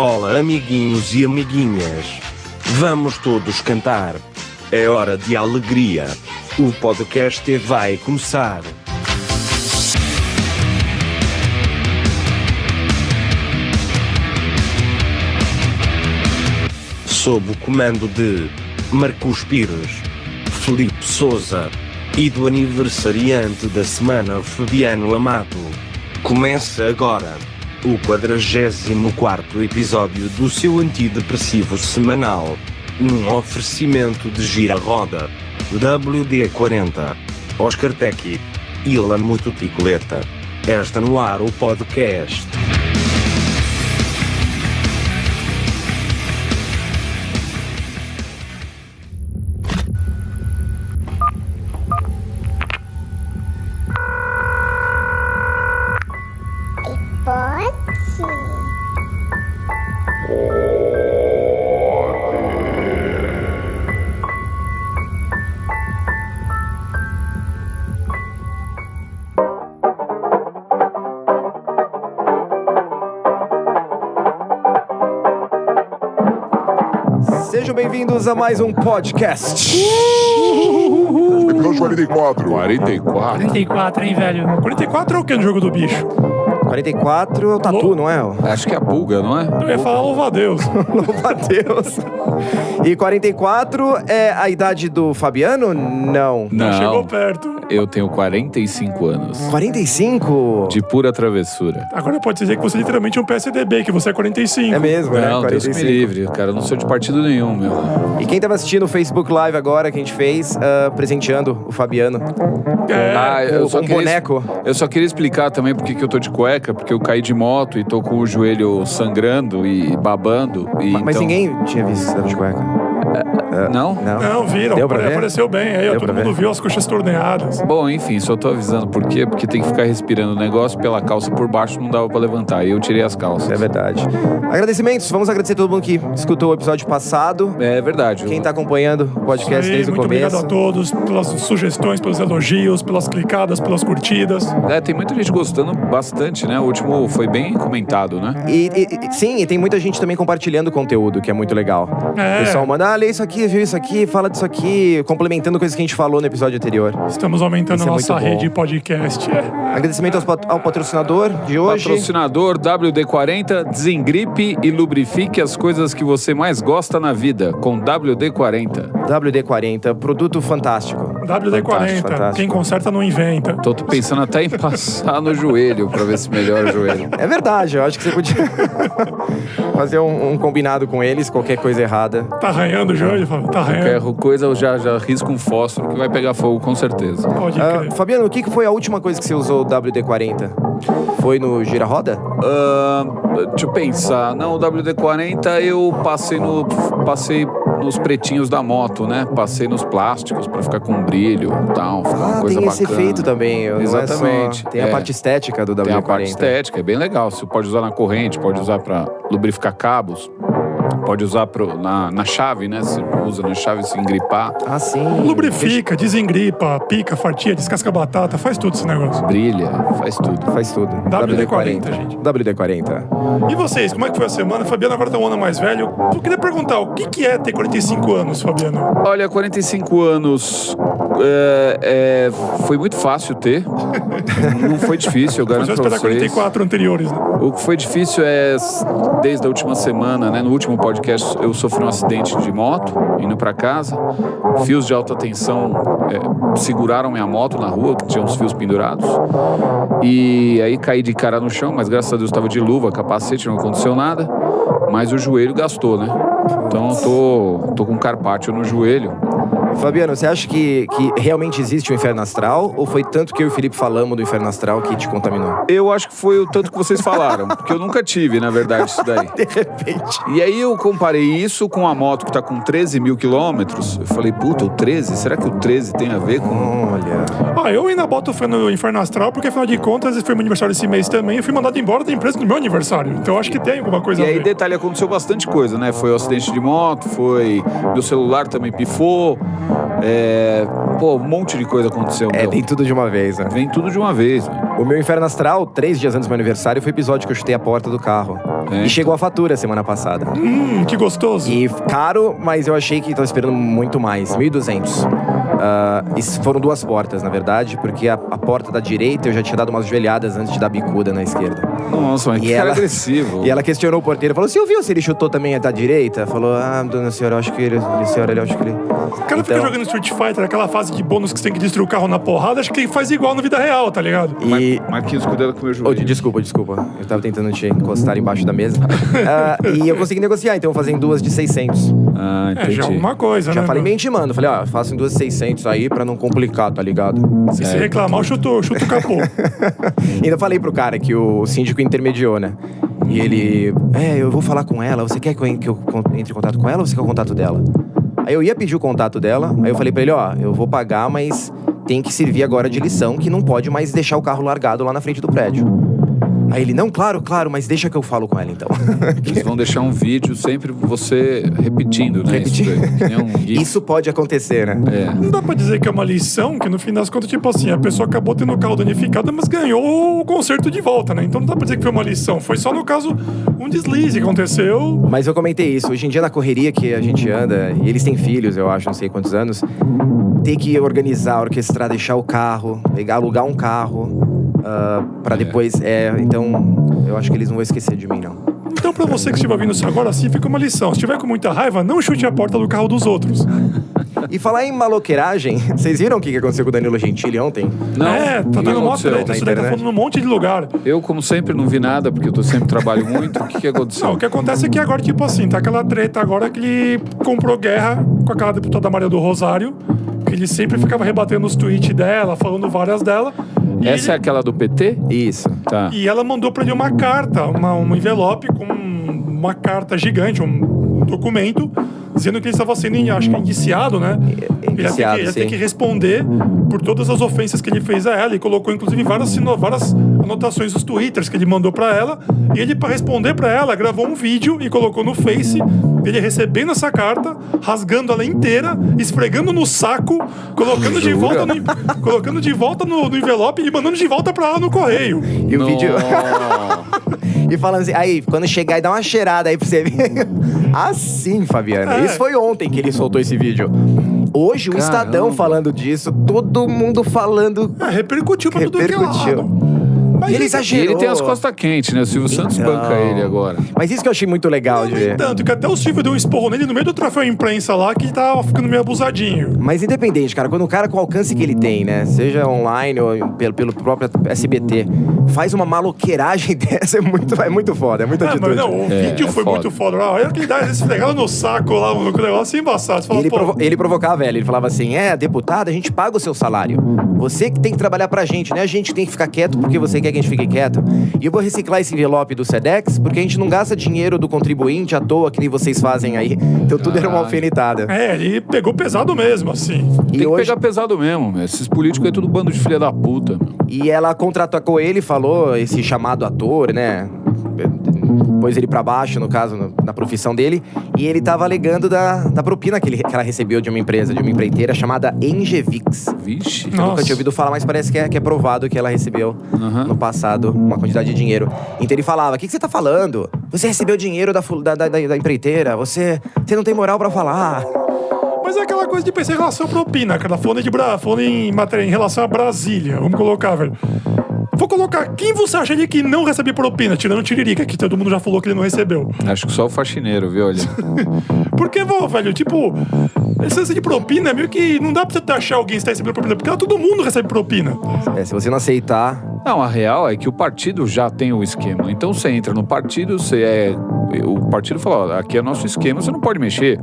Olá, amiguinhos e amiguinhas. Vamos todos cantar. É hora de alegria. O podcast vai começar. Sob o comando de Marcos Pires, Felipe Souza e do aniversariante da semana, Fabiano Amato. Começa agora o 44º episódio do seu antidepressivo semanal, num oferecimento de Gira-Roda, WD-40, Oscar Tecchi e La Motocicleta. Está no ar o podcast. Sejam bem-vindos a mais um podcast. Episódio 44. 44, hein, velho? 44 é o que no jogo do bicho? 44 é o tatu, não é? Acho que é a pulga, não é? Eu ia falar louva a Deus. Louva a Deus. E 44 é a idade do Fabiano? Não. Não, Chegou perto. eu tenho 45 anos. 45? De pura travessura. Agora pode dizer que você literalmente é um PSDB, que você é 45. É mesmo, né? Não, Deus 45. me livre. Cara, eu não sou de partido nenhum, meu. E quem tava assistindo o Facebook Live agora, que a gente fez, presenteando o Fabiano. Um boneco. Eu só queria explicar também porque que eu tô de cueca, porque eu caí de moto e tô com o joelho sangrando e babando. E Mas então... ninguém tinha visto esse de cueca. Não? Não, viram. Deu pra ver? Apareceu bem aí, Deu todo pra mundo ver? viu as coxas torneadas. Bom, enfim, só tô avisando por quê. Porque tem que ficar respirando o negócio pela calça por baixo, não dava pra levantar. E eu tirei as calças. É verdade. Agradecimentos. Vamos agradecer a todo mundo que escutou o episódio passado. É verdade. Quem tá acompanhando o podcast Aí, desde o muito começo. obrigado a todos pelas sugestões, pelos elogios, pelas clicadas, pelas curtidas. Tem muita gente gostando bastante, né? O último foi bem comentado, né? Sim, e tem muita gente também compartilhando o conteúdo, que é muito legal. O pessoal manda, lê isso aqui, viu isso aqui, fala disso aqui, complementando coisas que a gente falou no episódio anterior. Estamos aumentando Isso é a nossa muito bom. rede de podcast. Agradecimento ao patrocinador de hoje. Patrocinador WD-40, desengripe e lubrifique as coisas que você mais gosta na vida com WD-40. WD-40, produto fantástico. WD-40, Fantástico. quem conserta não inventa. Tô pensando até em passar no joelho pra ver se melhora o joelho. É verdade, eu acho que você podia fazer um combinado com eles, qualquer coisa errada. Tá arranhando o joelho, Fábio? Tá arranhando. Qualquer coisa eu já risco um fósforo que vai pegar fogo com certeza. Pode crer. Fabiano, o que foi a última coisa que você usou o WD-40? Foi no Gira-Roda? Deixa eu pensar. Não, o WD-40 eu passei nos pretinhos da moto, né? Passei nos plásticos pra ficar com brilho e tal. Ficar uma coisa tem esse bacana. efeito também. Não é só- Exatamente. tem a parte estética do WD-40. Tem a parte estética, é bem legal. Você pode usar na corrente, pode usar pra lubrificar cabos, pode usar na chave, né? Você usa na chave se engripar, Ah, sim. Lubrifica, desengripa, pica, fatia, descasca batata, faz tudo esse negócio. brilha, faz tudo. Faz tudo. WD-40, gente. WD-40. E vocês, como é que foi a semana? Fabiano agora tá um ano mais velho. Eu queria perguntar, o que é ter 45 anos, Fabiano? Olha, 45 anos foi muito fácil ter. Não foi difícil, eu Você garanto vai pra esperar vocês. 44 anteriores, né? O que foi difícil é, desde a última semana, né? No último podcast, eu sofri um acidente de moto, indo pra casa. Fios de alta tensão seguraram minha moto na rua, que tinha uns fios pendurados. E aí caí de cara no chão, mas graças a Deus estava de luva, capacete, não aconteceu nada. Mas o joelho gastou, né? Então tô com um carpaccio no joelho. Fabiano, você acha que realmente existe o inferno astral? Ou foi tanto que eu e o Felipe falamos do inferno astral que te contaminou? Eu acho que foi o tanto que vocês falaram, porque eu nunca tive, na verdade, isso daí. De repente. E aí eu comparei isso com a moto que tá com 13 mil quilômetros. Eu falei, puta, o 13? Será que o 13 tem a ver com... Olha. Eu ainda boto fé no inferno astral, porque afinal de contas, foi meu aniversário esse mês também. Eu fui mandado embora da empresa no meu aniversário. Então eu acho que tem alguma coisa E a aí, ver. detalhe, aconteceu bastante coisa, né? Foi o acidente de moto, foi... Meu celular também pifou. Um monte de coisa aconteceu. Vem tudo de uma vez, né? Vem tudo de uma vez, né? O meu inferno astral, 3 dias antes do meu aniversário, foi o episódio que eu chutei a porta do carro. E chegou a fatura semana passada. Que gostoso. E caro, mas eu achei que tava esperando muito mais. 1.200. E foram 2 portas, na verdade, porque a porta da direita eu já tinha dado umas joelhadas antes de dar bicuda na esquerda. Nossa, mas que cara agressivo. E ela questionou o porteiro, falou, você ouviu se ele chutou também a da direita? Falou, dona senhora, eu acho que ele... Senhora, eu acho que ele... O cara fica jogando Street Fighter, aquela fase de bônus que você tem que destruir o carro na porrada, acho que ele faz igual na vida real, tá ligado? Marquinhos, cuidado com o meu joelho. Desculpa. Eu tava tentando te encostar embaixo da mesa. E eu consegui negociar, então eu vou fazer em 2 de 600. Entendi. Já alguma coisa, Já né? falei bem intimando. Falei, faço em 2 de 600 aí pra não complicar, tá ligado? Se você reclamar, eu chuto o capô. Ainda falei pro cara que o síndico intermediou, né? E ele... eu vou falar com ela. Você quer que eu entre em contato com ela ou você quer o contato dela? Aí eu ia pedir o contato dela. Aí eu falei pra ele, eu vou pagar, mas tem que servir agora de lição que não pode mais deixar o carro largado lá na frente do prédio. Aí ele, não, claro, mas deixa que eu falo com ela então. Eles vão deixar um vídeo sempre você repetindo, né? Isso pode acontecer, né? Não dá pra dizer que é uma lição, que no fim das contas, tipo assim, a pessoa acabou tendo o carro danificado, mas ganhou o conserto de volta, né? Então não dá pra dizer que foi uma lição. Foi só, no caso, um deslize que aconteceu. Mas eu comentei isso. Hoje em dia, na correria que a gente anda, e eles têm filhos, eu acho, não sei quantos anos, ter que organizar, orquestrar, deixar o carro, alugar um carro... pra depois, então eu acho que eles não vão esquecer de mim, não. Então pra você que estiver ouvindo isso agora, assim, fica uma lição. Se tiver com muita raiva, não chute a porta do carro dos outros. E falar em maloqueiragem, vocês viram o que aconteceu com o Danilo Gentili ontem? Não, tá dando uma treta, isso daí tá falando num monte de lugar. Eu, como sempre, não vi nada, porque eu sempre trabalho muito. O que aconteceu? Não, o que acontece é que agora, tipo assim, tá aquela treta agora que ele comprou guerra com aquela deputada Maria do Rosário, que ele sempre ficava rebatendo os tweets dela, falando várias dela. Essa é aquela do PT? Isso. Tá. E ela mandou pra ele uma carta, um envelope com uma carta gigante, um documento, dizendo que ele estava sendo, acho que indiciado, né? Ele ia ter que responder por todas as ofensas que ele fez a ela. E colocou, inclusive, várias anotações dos twitters que ele mandou pra ela. E ele, pra responder pra ela, gravou um vídeo e colocou no Face, ele recebendo essa carta, rasgando ela inteira, esfregando no saco, colocando de volta no envelope e mandando de volta pra ela no correio. E o vídeo... E falando assim, aí, quando chegar e dar uma cheirada aí pra você ver. Assim, Fabiano. Isso foi ontem que ele soltou esse vídeo. Hoje, o Estadão falando disso, todo mundo falando... repercutiu pra tudo que é lado. Mas ele exagerou. Ele tem as costas quentes, né? O Silvio Santos banca ele agora. Mas isso que eu achei muito legal de ver. Tanto que até o Silvio deu um esporro nele no meio do troféu imprensa lá, que ele tava ficando meio abusadinho. Mas independente, cara, quando o cara com o alcance que ele tem, né? Seja online ou pelo próprio SBT, faz uma maloqueiragem dessa, é muito foda, é muita atitude. Mas não, o vídeo foi foda. Muito foda. Olha que ele dá esfregada no saco lá, o negócio embaçado. Fala, ele provocava ela, ele falava assim, deputada, a gente paga o seu salário. Você que tem que trabalhar pra gente, né? A gente tem que ficar quieto porque você quer que a gente fique quieto. E eu vou reciclar esse envelope do Sedex, porque a gente não gasta dinheiro do contribuinte à toa que nem vocês fazem aí. Então tudo era uma alfinetada. Ele pegou pesado mesmo, assim. Tem que pegar pesado mesmo, meu. Esses políticos aí, tudo bando de filha da puta, meu. E ela contra-atacou ele, falou esse chamado ator, né? Pôs ele pra baixo, no caso, na profissão dele. E ele tava alegando da propina que ela recebeu de uma empresa, de uma empreiteira chamada Engevix. Vixe. Eu nunca tinha ouvido falar, mas parece que é provado que ela recebeu no passado uma quantidade de dinheiro. Então ele falava, o que você tá falando? Você recebeu dinheiro da empreiteira, você não tem moral pra falar. Mas é aquela coisa de pensar em relação à propina, cara. Falando em relação a Brasília. Vamos colocar, velho. Vou colocar, quem você acha ali que não recebe propina? Tirando o Tiririca, que todo mundo já falou que ele não recebeu. Acho que só o faxineiro, viu, olha. Porque, velho, tipo, esse lance de propina é meio que não dá pra você achar alguém que tá recebendo propina, porque todo mundo recebe propina. Se você não aceitar... Não, a real é que o partido já tem o esquema. Então você entra no partido, o partido fala, aqui é nosso esquema, você não pode mexer.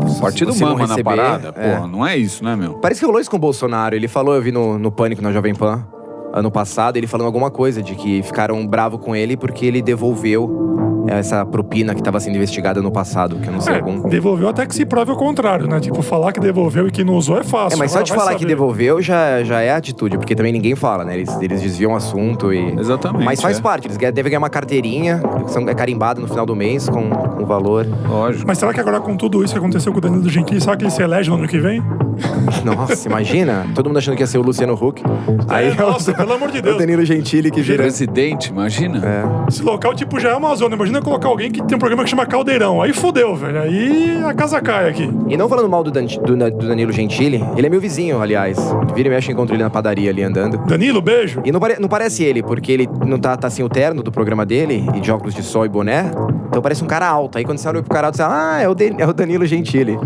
O partido mama na parada. Porra, não é isso, né, meu? Parece que rolou isso com o Bolsonaro. Ele falou, eu vi no Pânico, na Jovem Pan, ano passado, ele falando alguma coisa de que ficaram bravos com ele porque ele devolveu essa propina que estava sendo investigada no passado, que eu não sei algum... Devolveu até que se prove o contrário, né? Tipo, falar que devolveu e que não usou é fácil. Mas só de falar que devolveu já é atitude, porque também ninguém fala, né? Eles desviam o assunto e... Exatamente. Mas faz parte, eles devem ganhar uma carteirinha, é carimbada no final do mês com valor. Lógico. Mas será que agora com tudo isso que aconteceu com o Danilo Gentili, será que ele se elege no ano que vem? Nossa, imagina. Todo mundo achando que ia ser o Luciano Huck. Aí, nossa, pelo amor de Deus. O Danilo Gentili que vira... Presidente, imagina. Esse local, tipo, já é uma zona. Imagina colocar alguém que tem um programa que chama Caldeirão. Aí fodeu, velho. Aí a casa cai aqui. E não falando mal do Danilo Gentili, ele é meu vizinho, aliás. Vira e mexe, eu encontro ele na padaria ali andando. Danilo, beijo. E não parece ele, porque ele não tá sem o terno do programa dele, e de óculos de sol e boné. Então parece um cara alto. Aí quando você olha pro cara alto, você fala, é o Danilo Gentili.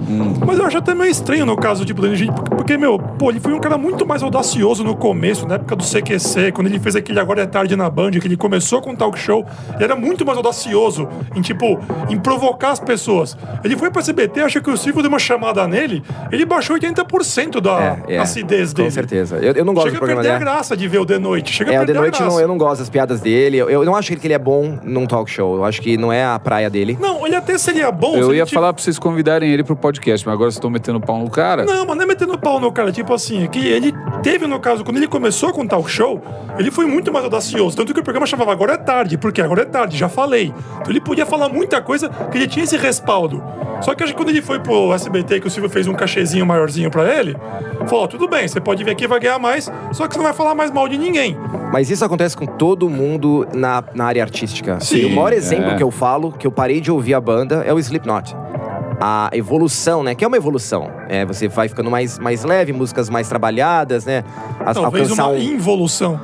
Mas eu acho até meio estranho no caso, tipo, do Danilo Gentili, porque, ele foi um cara muito mais audacioso no começo, na época do CQC, quando ele fez aquele Agora é Tarde na Band, que ele começou com o talk show, ele era muito mais audacioso em provocar as pessoas. Ele foi pra SBT, acho que o Silvio deu uma chamada nele, ele baixou 80% da acidez dele. Com certeza. Eu não gosto do programa dele. Chega a perder a graça de ver o The Noite. Chega a perder o The Noite a graça. Eu não gosto das piadas dele. Eu não acho que ele é bom num talk show. Eu acho que não é a praia dele. Não, ele até seria bom. Eu ia falar pra vocês convidarem ele pro podcast, mas agora vocês estão metendo pau no cara. Não, mas não é metendo pau no cara. Tipo assim, que ele teve, no caso, quando ele começou com o talk show, ele foi muito mais audacioso. Tanto que o programa chamava Agora é Tarde, porque agora é tarde, já falei. Então ele podia falar muita coisa que ele tinha esse respaldo. Só que acho que quando ele foi pro SBT, que o Silvio fez um cachezinho maiorzinho pra ele, falou, tudo bem, você pode vir aqui e vai ganhar mais, só que você não vai falar mais mal de ninguém. Mas isso acontece com todo mundo na área artística. Sim, o maior exemplo que eu falo, que eu parei de ouvir a banda, é o Slipknot. A evolução, né? Que é uma evolução. Você vai ficando mais leve, músicas mais trabalhadas, né? Talvez uma involução.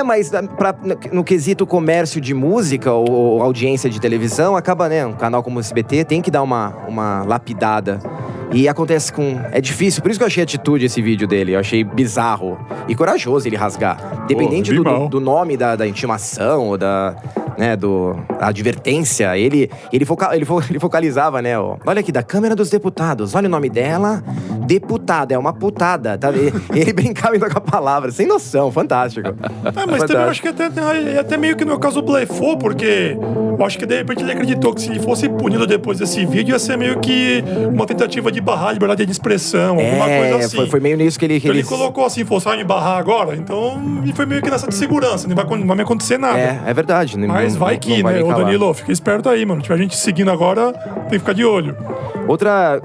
Mas no quesito comércio de música ou audiência de televisão, acaba, né? Um canal como o SBT tem que dar uma lapidada. E acontece é difícil, por isso que eu achei a atitude esse vídeo dele. Eu achei bizarro e corajoso ele rasgar. Dependente do nome da intimação ou da advertência, ele focalizava, né? Olha aqui, da Câmara dos Deputados, olha o nome dela, deputada, é uma putada, tá? Ele brincava ainda com a palavra, sem noção, fantástico. Mas fantástico. também eu acho que até meio que no caso blefou, porque eu acho que de repente ele acreditou que se ele fosse punido depois desse vídeo, ia ser meio que uma tentativa de barrar a liberdade de expressão, alguma coisa assim. Foi meio nisso que ele... Então ele colocou assim, vai me barrar agora? Então ele foi meio que nessa de segurança, não vai me acontecer nada. É verdade. Mas vai que, né? Ô Danilo, fica esperto aí, mano. Se tiver gente seguindo agora, tem que ficar de olho. Outra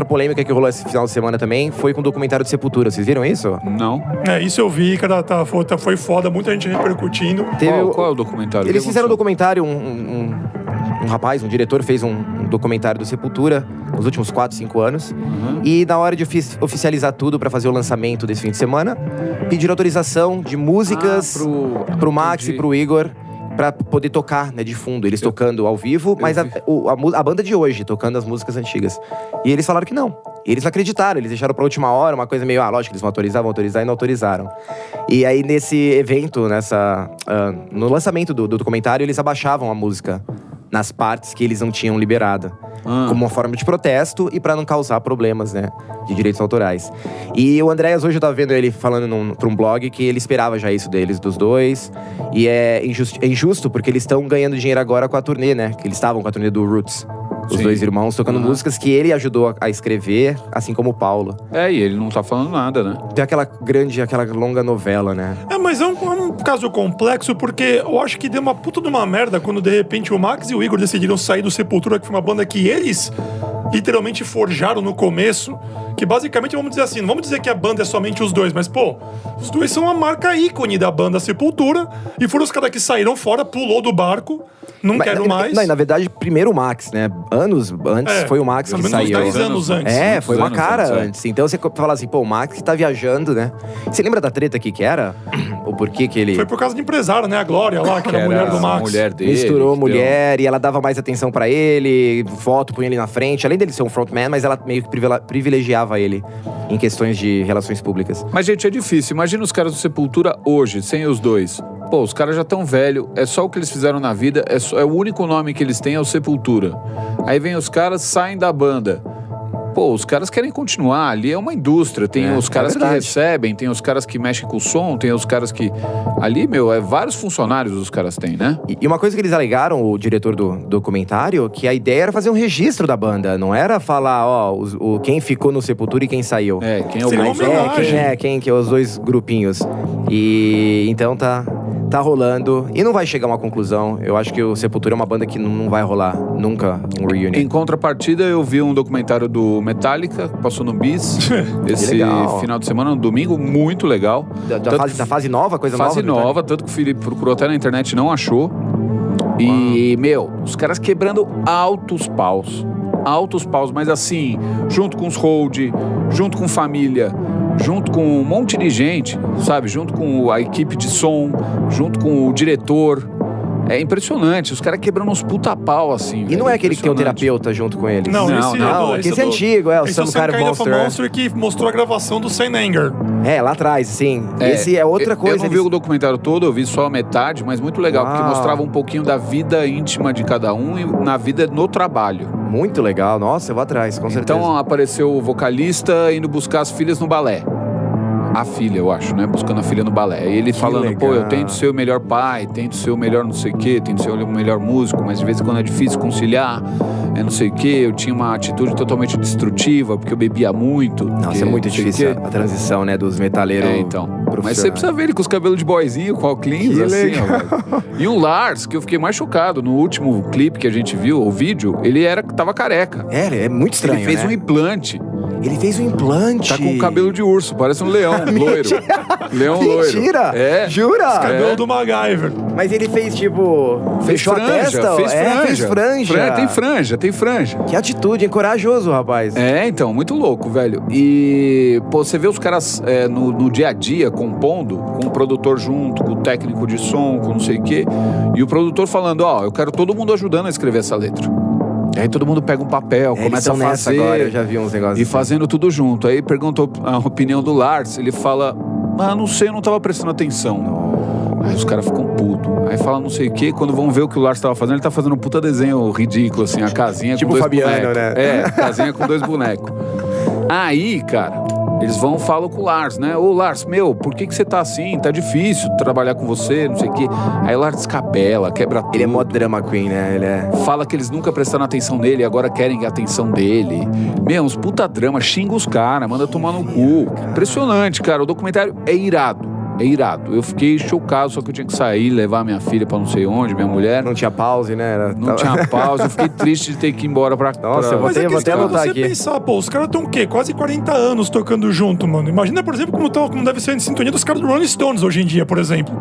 polêmica que rolou esse final de semana também foi com o documentário de Sepultura. Vocês viram isso? Não. Isso eu vi, cara, foi foda, muita gente repercutindo. Qual é o documentário? Eles fizeram um documentário, um diretor fez um documentário do Sepultura nos últimos 4, 5 anos. E na hora de oficializar tudo pra fazer o lançamento desse fim de semana, pediram autorização de músicas pro Max e pro Igor pra poder tocar, né, de fundo. Eles tocando ao vivo, mas a banda de hoje tocando as músicas antigas. E eles falaram que não. Eles não acreditaram, eles deixaram pra última hora, uma coisa meio, lógico que eles vão autorizar e não autorizaram. E aí nesse evento, no lançamento do documentário, eles abaixavam a música nas partes que eles não tinham liberado. Como uma forma de protesto e pra não causar problemas, né, de direitos autorais. E o Andréas, hoje eu tava vendo ele falando pra um blog que ele esperava já isso dos dois. E é injusto porque eles estão ganhando dinheiro agora com a turnê, né? Que eles estavam com a turnê do Roots. Os dois irmãos tocando músicas que ele ajudou a escrever, assim como o Paulo. E ele não tá falando nada, né? Tem aquela longa novela, né? Mas é um caso complexo, porque eu acho que deu uma puta de uma merda quando, de repente, o Max e o Igor decidiram sair do Sepultura, que foi uma banda que eles literalmente forjaram no começo. Que basicamente, vamos dizer assim, não vamos dizer que a banda é somente os dois, mas, os dois são a marca ícone da banda Sepultura, e foram os caras que saíram fora, pulou do barco, não quero mais. Não, na verdade, primeiro o Max, né? Anos antes foi o Max que saiu. 10 anos antes. Foi uma cara antes. Então você fala assim, o Max que tá viajando, né? Você lembra da treta aqui que era? O porquê que ele... Foi por causa de empresário, né? A Glória lá, que era a mulher do Max. Mulher dele, misturou a mulher e ela dava mais atenção pra ele, foto, punha ele na frente. Além dele ser um frontman, mas ela meio que privilegiava ele em questões de relações públicas. Mas, gente, é difícil. Imagina os caras do Sepultura hoje, sem os dois. Os caras já estão velhos, é só o que eles fizeram na vida, é o único nome que eles têm é o Sepultura. Aí vem os caras, saem da banda. Os caras querem continuar, ali é uma indústria, tem os caras que recebem, tem os caras que mexem com o som, tem os caras que... Ali, vários funcionários os caras têm, né? E uma coisa que eles alegaram, o diretor do documentário, que a ideia era fazer um registro da banda, não era falar, quem ficou no Sepultura e quem saiu. Quem é o quem é os dois grupinhos. E então tá rolando. E não vai chegar a uma conclusão. Eu acho que o Sepultura é uma banda que não vai rolar nunca um reunion. Em contrapartida, eu vi um documentário do Metallica, que passou no Bis, esse final de semana, no domingo, muito legal. Da fase nova, coisa nova? Fase nova, tanto que o Felipe procurou até na internet e não achou. E, os caras quebrando altos paus, mas assim, junto com os hold, junto com família, junto com um monte de gente, sabe? Junto com a equipe de som, junto com o diretor. É impressionante, os caras quebrando uns puta pau, assim. E não é aquele que tem um terapeuta junto com eles? Não. Esse é antigo, o Some Kind of Monster. Que mostrou a gravação do Saint Anger. Lá atrás, sim. Esse é outra coisa. Eu não vi o documentário todo, eu vi só a metade, mas muito legal, porque mostrava um pouquinho da vida íntima de cada um e na vida no trabalho. Muito legal, nossa, eu vou atrás, com certeza. Então apareceu o vocalista indo buscar as filhas no balé. A filha, eu acho, né? Buscando a filha no balé. E ele falando, legal. Eu tento ser o melhor pai, tento ser o melhor não sei o quê, tento ser o melhor músico, mas de vez em quando é difícil conciliar, não sei o quê. Eu tinha uma atitude totalmente destrutiva, porque eu bebia muito. Nossa, é muito difícil a transição, né, dos metaleiros. Então. Mas você precisa ver ele com os cabelos de boyzinho, com óculos, assim, ó. E o Lars, que eu fiquei mais chocado, no último clipe que a gente viu, o vídeo, ele tava careca. É muito estranho, ele fez um implante. Ele fez um implante. Tá com o cabelo de urso, parece um leão loiro. Leão loiro. Mentira! Jura? Os cabelos do MacGyver. Mas ele fez, tipo... Fechou a testa? Fez franja. Tem franja. Que atitude, hein? Corajoso, rapaz. Então, muito louco, velho. E, você vê os caras no dia a dia compondo, com o produtor junto, com o técnico de som, com não sei o quê. E o produtor falando, eu quero todo mundo ajudando a escrever essa letra. Aí todo mundo pega um papel, começa a fazer. Agora, eu já vi uns negócios. E fazendo tudo junto. Aí perguntou a opinião do Lars, ele fala, não sei, eu não tava prestando atenção. Aí os caras ficam putos. Aí fala não sei o quê, quando vão ver o que o Lars tava fazendo, ele tá fazendo um puta desenho ridículo, assim, a casinha tipo com 2 Fabiano, bonecos. né? A casinha com 2 bonecos. Aí, cara, eles vão e falam com o Lars, né? Ô, Lars, por que você tá assim? Tá difícil trabalhar com você, não sei o quê. Aí o Lars descabela, quebra tudo. Ele é mó drama queen, né? Fala que eles nunca prestaram atenção nele e agora querem a atenção dele. Uns puta drama, xinga os caras, manda tomar no cu. Impressionante, cara. O documentário é irado. Eu fiquei chocado, só que eu tinha que sair, levar minha filha pra não sei onde, minha mulher. Não tinha pause, né? Não tinha pause, eu fiquei triste de ter que ir embora pra... Nossa, eu vou até anotar aqui. Você pensar, os caras estão o quê? Quase 40 anos tocando junto, mano. Imagina, por exemplo, como deve ser em sintonia dos caras do Rolling Stones hoje em dia, por exemplo.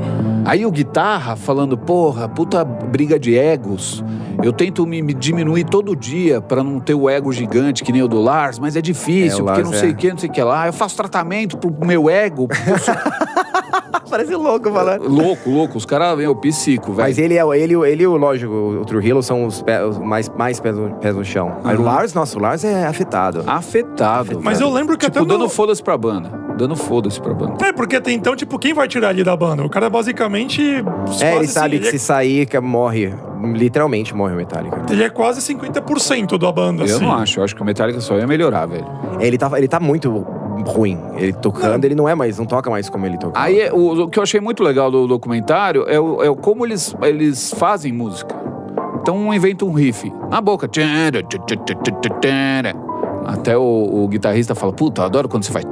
Aí o guitarra falando, puta briga de egos. Eu tento me diminuir todo dia pra não ter o ego gigante que nem o do Lars, mas é difícil, porque não sei o que lá. Eu faço tratamento pro meu ego, porque eu sou... Parece louco falando. Louco. Os caras vêm o psico, velho. Mas lógico, o Trujillo são os mais pés no chão. Mas o Lars é afetado. Mas eu lembro que até dando foda-se pra banda. Porque até então, quem vai tirar ele da banda? O cara basicamente... ele sabe que se sair, morre. Literalmente morre o Metallica. Ele é quase 50% da banda, Eu não acho. Eu acho que o Metallica só ia melhorar, velho. Ele tá muito ruim. Ele tocando, ele não toca mais como ele tocava. Aí, o que eu achei muito legal do documentário é como eles fazem música. Então, inventa um riff na boca. Até o guitarrista fala, eu adoro quando você faz...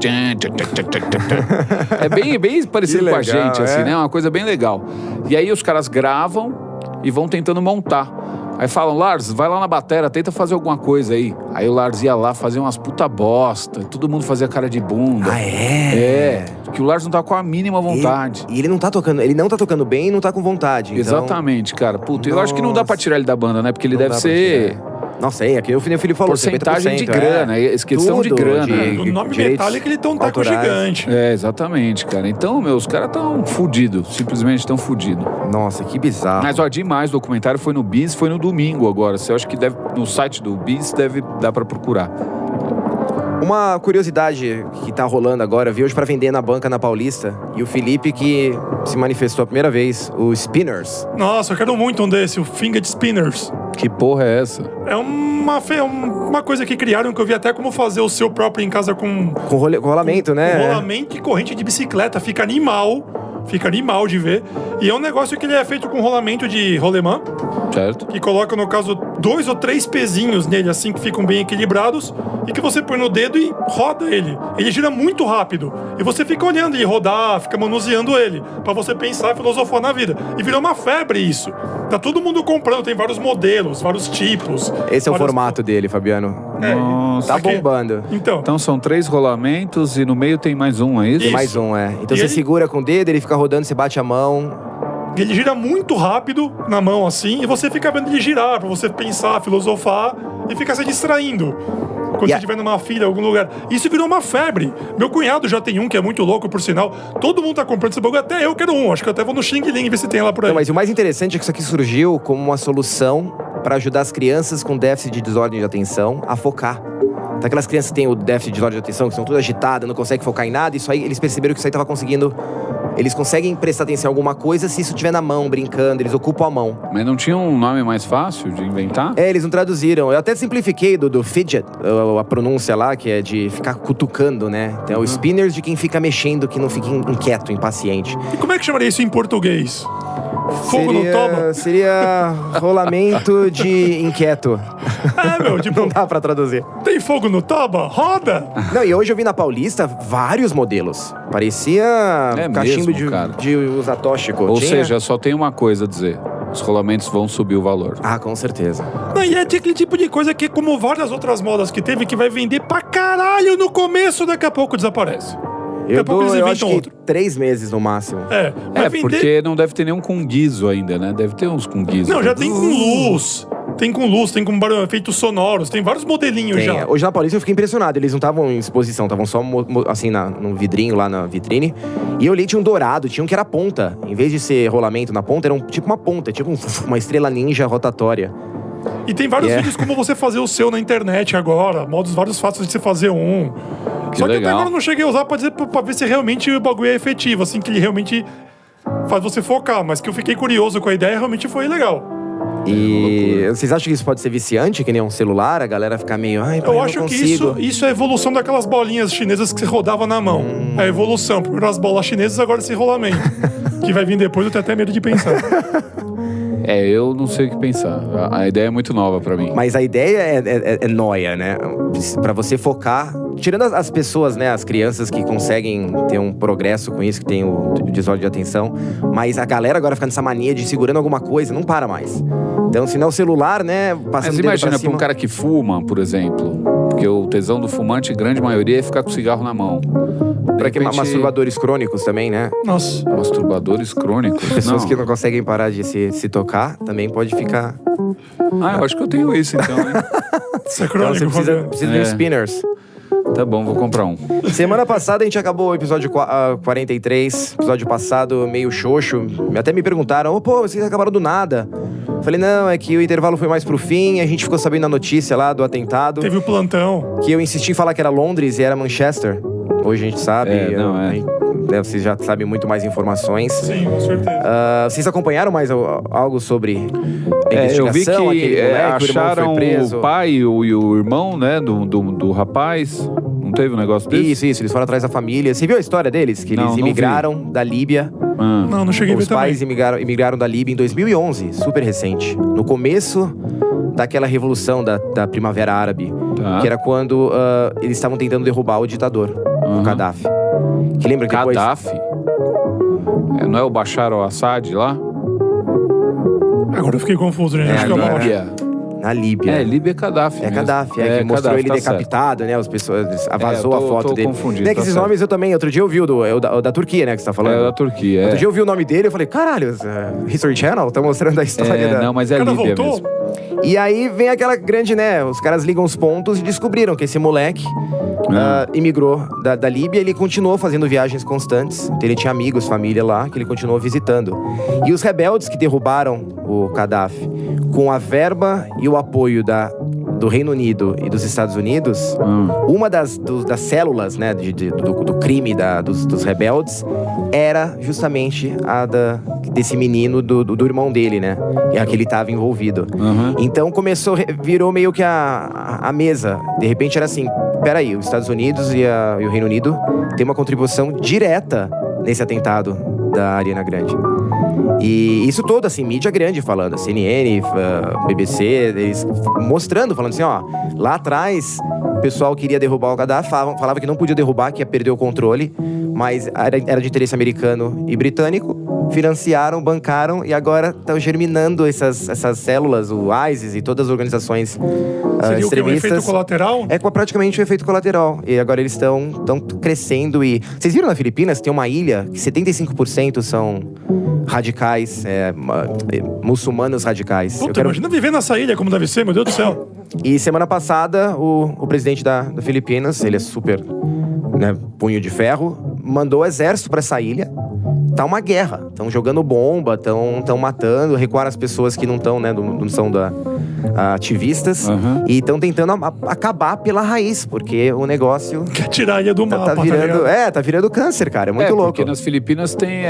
É bem parecido com a gente, assim, né? Uma coisa bem legal. E aí os caras gravam e vão tentando montar. Aí falam, Lars, vai lá na batera, tenta fazer alguma coisa aí. Aí o Lars ia lá fazer umas puta bosta, todo mundo fazia cara de bunda. Que o Lars não tá com a mínima vontade. E ele não tá tocando bem e não tá com vontade. Exatamente, cara. Eu acho que não dá pra tirar ele da banda, né? Porque ele deve ser... Nossa, aqui o Felipe falou, porcentagem de grana, questão de grana. O nome Metallica, ele tem um taco gigante. Exatamente, cara. Então, os caras tão fudidos, simplesmente tão fudidos. Nossa, que bizarro. Mas, demais, o documentário foi no Bis, foi no domingo agora. Você acha que no site do Bis deve dar pra procurar. Uma curiosidade que tá rolando agora, vi hoje pra vender na banca na Paulista, e o Felipe que se manifestou a primeira vez, o Spinners. Nossa, eu quero muito um desse, o Finged Spinners. Que porra é essa? É uma coisa que criaram, que eu vi até como fazer o seu próprio em casa com rolamento, né? Com rolamento e corrente de bicicleta, fica animal de ver. E é um negócio que ele é feito com rolamento de rolemã. Certo. Que coloca, no caso, 2 ou 3 pezinhos nele, assim, que ficam bem equilibrados. e que você põe no dedo e roda ele. Ele gira muito rápido. E você fica olhando ele rodar, fica manuseando ele, pra você pensar e filosofar na vida. E virou uma febre isso. Tá todo mundo comprando, tem vários modelos, vários tipos. Esse é o formato dele, Fabiano. Nossa. Tá bombando. Então são 3 rolamentos e no meio tem mais um, é isso? Tem mais um, Então você segura com o dedo, ele fica rodando, você bate a mão. Ele gira muito rápido na mão assim, e você fica vendo ele girar, pra você pensar, filosofar e ficar se distraindo. Quando você estiver numa fila, em algum lugar. Isso virou uma febre. Meu cunhado já tem um que é muito louco, por sinal. Todo mundo tá comprando esse bagulho, até eu quero um. Acho que eu até vou no Xing Ling ver se tem lá por aí. Não, mas o mais interessante é que isso aqui surgiu como uma solução para ajudar as crianças com déficit de desordem de atenção a focar. Então, aquelas crianças que têm o déficit de desordem de atenção, que são todas agitadas, não conseguem focar em nada, isso aí, eles perceberam que isso aí tava conseguindo... Eles conseguem prestar atenção em alguma coisa se isso estiver na mão, brincando, eles ocupam a mão. Mas não tinha um nome mais fácil de inventar? Eles não traduziram. Eu até simplifiquei do fidget, a pronúncia lá, que é de ficar cutucando, né? Então, o spinners de quem fica mexendo, que não fica inquieto, impaciente. E como é que chamaria isso em português? Fogo no toba? Seria rolamento de inquieto. Tipo, não dá pra traduzir. Tem fogo no toba? Roda! Não, e hoje eu vi na Paulista vários modelos. Parecia cachimbo de usar tóxico. Ou seja, só tem uma coisa a dizer. Os rolamentos vão subir o valor. Ah, com certeza. Não, e é aquele tipo de coisa que, como várias outras modas que teve, que vai vender pra caralho no começo, daqui a pouco desaparece. Eu acho que 3 meses no máximo. Porque não deve ter nenhum com guiso ainda, né? Deve ter uns com guiso. Não, já tem com luz. Tem com luz, tem com efeitos sonoros, tem vários modelinhos já. Hoje na Paulista eu fiquei impressionado. Eles não estavam em exposição, estavam só assim no vidrinho lá na vitrine. E eu olhei, tinha um dourado, tinha um que era ponta. Em vez de ser rolamento na ponta, era tipo uma ponta, tipo uma estrela ninja rotatória. E tem vários vídeos como você fazer o seu na internet agora, modos vários fáceis de você fazer um. Só que até agora eu não cheguei a usar pra ver se realmente o bagulho é efetivo, assim, que ele realmente faz você focar. Mas que eu fiquei curioso com a ideia, realmente foi legal. E vocês acham que isso pode ser viciante, que nem um celular? A galera ficar meio... Eu acho que isso é a evolução daquelas bolinhas chinesas que você rodava na mão. É a evolução. Primeiro as bolas chinesas, agora esse rolamento. Que vai vir depois, eu tenho até medo de pensar. Eu não sei o que pensar. A ideia é muito nova pra mim. Mas a ideia é nóia, né? Pra você focar... Tirando as pessoas, né? As crianças que conseguem ter um progresso com isso, que tem o desordem de atenção. Mas a galera agora fica nessa mania de segurando alguma coisa, não para mais. Então, se não é o celular, né? Passando Mas imagina pra um cara que fuma, por exemplo. Porque o tesão do fumante, grande maioria, é ficar com o cigarro na mão. Pra que masturbadores crônicos também, né? Nossa. Masturbadores crônicos? Pessoas que não conseguem parar de se tocar, também pode ficar... eu acho que eu tenho isso, então, hein? Isso é crônico, então, você precisa de uns spinners. Tá bom, vou comprar um. Semana passada a gente acabou o episódio 43. Episódio passado meio xoxo. Até me perguntaram, vocês acabaram do nada. Falei, não, é que o intervalo foi mais pro fim. A gente ficou sabendo a notícia lá do atentado. Teve o plantão. Que eu insisti em falar que era Londres e era Manchester. Hoje a gente sabe. Vocês já sabem muito mais informações. Sim, com certeza. Vocês acompanharam mais algo sobre a Eu investigação? vi que acharam o pai e o irmão, né, do rapaz. Não teve um negócio desse? Isso. Eles foram atrás da família. Você viu a história deles? Que eles imigraram da Líbia. Não cheguei a ver também. Os pais imigraram da Líbia em 2011. Super recente. No começo daquela revolução da Primavera Árabe. Que era quando eles estavam tentando derrubar o ditador, o Gaddafi. Que lembra que depois... Gaddafi? Não é o Bashar al-Assad lá? Agora eu fiquei confuso, gente. Acho que Na Líbia. Líbia é Gaddafi. Gaddafi, que mostrou ele decapitado, né? As pessoas vazou a foto dele. Confundido, né, que esses nomes eu também. Outro dia eu vi o da Turquia, né? Que você tá falando. Da Turquia, Outro dia eu vi o nome dele eu falei, caralho, History Channel tá mostrando a história Não, mas é Líbia mesmo. E aí vem aquela grande, né? Os caras ligam os pontos e descobriram que esse moleque imigrou da Líbia. Ele continuou fazendo viagens constantes. Então ele tinha amigos, família lá, que ele continuou visitando. E os rebeldes que derrubaram o Gaddafi, com a verba e o apoio do Reino Unido e dos Estados Unidos, uma das células, né, do crime dos rebeldes era justamente a desse menino, do irmão dele, né? E a que ele estava envolvido. Então virou meio que a mesa. De repente era assim, peraí, os Estados Unidos e o Reino Unido têm uma contribuição direta nesse atentado da Ariana Grande. E isso todo, assim, mídia grande falando, CNN, BBC, eles mostrando, falando assim, ó, lá atrás o pessoal queria derrubar o Gaddafi, falava que não podia derrubar, que ia perder o controle, mas era de interesse americano e britânico, financiaram, bancaram e agora estão germinando essas células, o ISIS e todas as organizações Seria extremistas. O que, um efeito colateral? É praticamente um efeito colateral. E agora eles estão crescendo e... Vocês viram na Filipinas que tem uma ilha que 75% são radicais, muçulmanos radicais. Puta, imagina viver nessa ilha como deve ser, meu Deus do céu. E semana passada, o presidente da Filipinas, ele é super, né, punho de ferro, mandou o exército pra essa ilha. Tá uma guerra. Estão jogando bomba, estão matando, recuaram as pessoas que não estão, né, não são ativistas. Uhum. E estão tentando acabar pela raiz, porque o negócio... Quer tirar a ilha do mapa, tá virando, tá virando câncer, cara. É muito louco. Porque nas Filipinas tem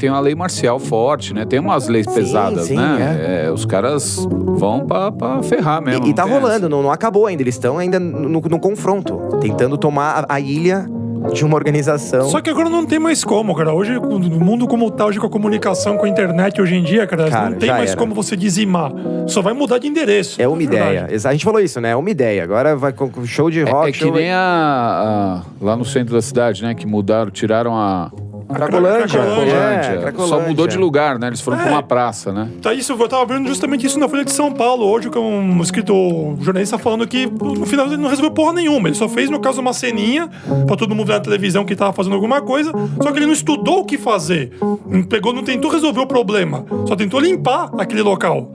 uma lei marcial forte, né? Tem umas leis pesadas, sim, né? Os caras vão pra ferrar mesmo. E tá rolando, não acabou ainda. Eles estão ainda no confronto, tentando tomar a ilha de uma organização. Só que agora não tem mais como, cara. Hoje, no mundo como tá, hoje com a comunicação, com a internet, hoje em dia, cara não tem mais como você dizimar. Só vai mudar de endereço. É uma ideia. A gente falou isso, né? É uma ideia. Agora vai com show de rock. É que nem lá no centro da cidade, né? Que tiraram a... Cracolândia. Só mudou de lugar, né? Eles foram pra uma praça, né? Tá, eu tava vendo justamente isso na Folha de São Paulo, hoje, com um escritor, jornalista falando que no final ele não resolveu porra nenhuma. Ele só fez, no caso, uma ceninha pra todo mundo ver na televisão que tava fazendo alguma coisa, só que ele não estudou o que fazer. Não tentou resolver o problema, só tentou limpar aquele local.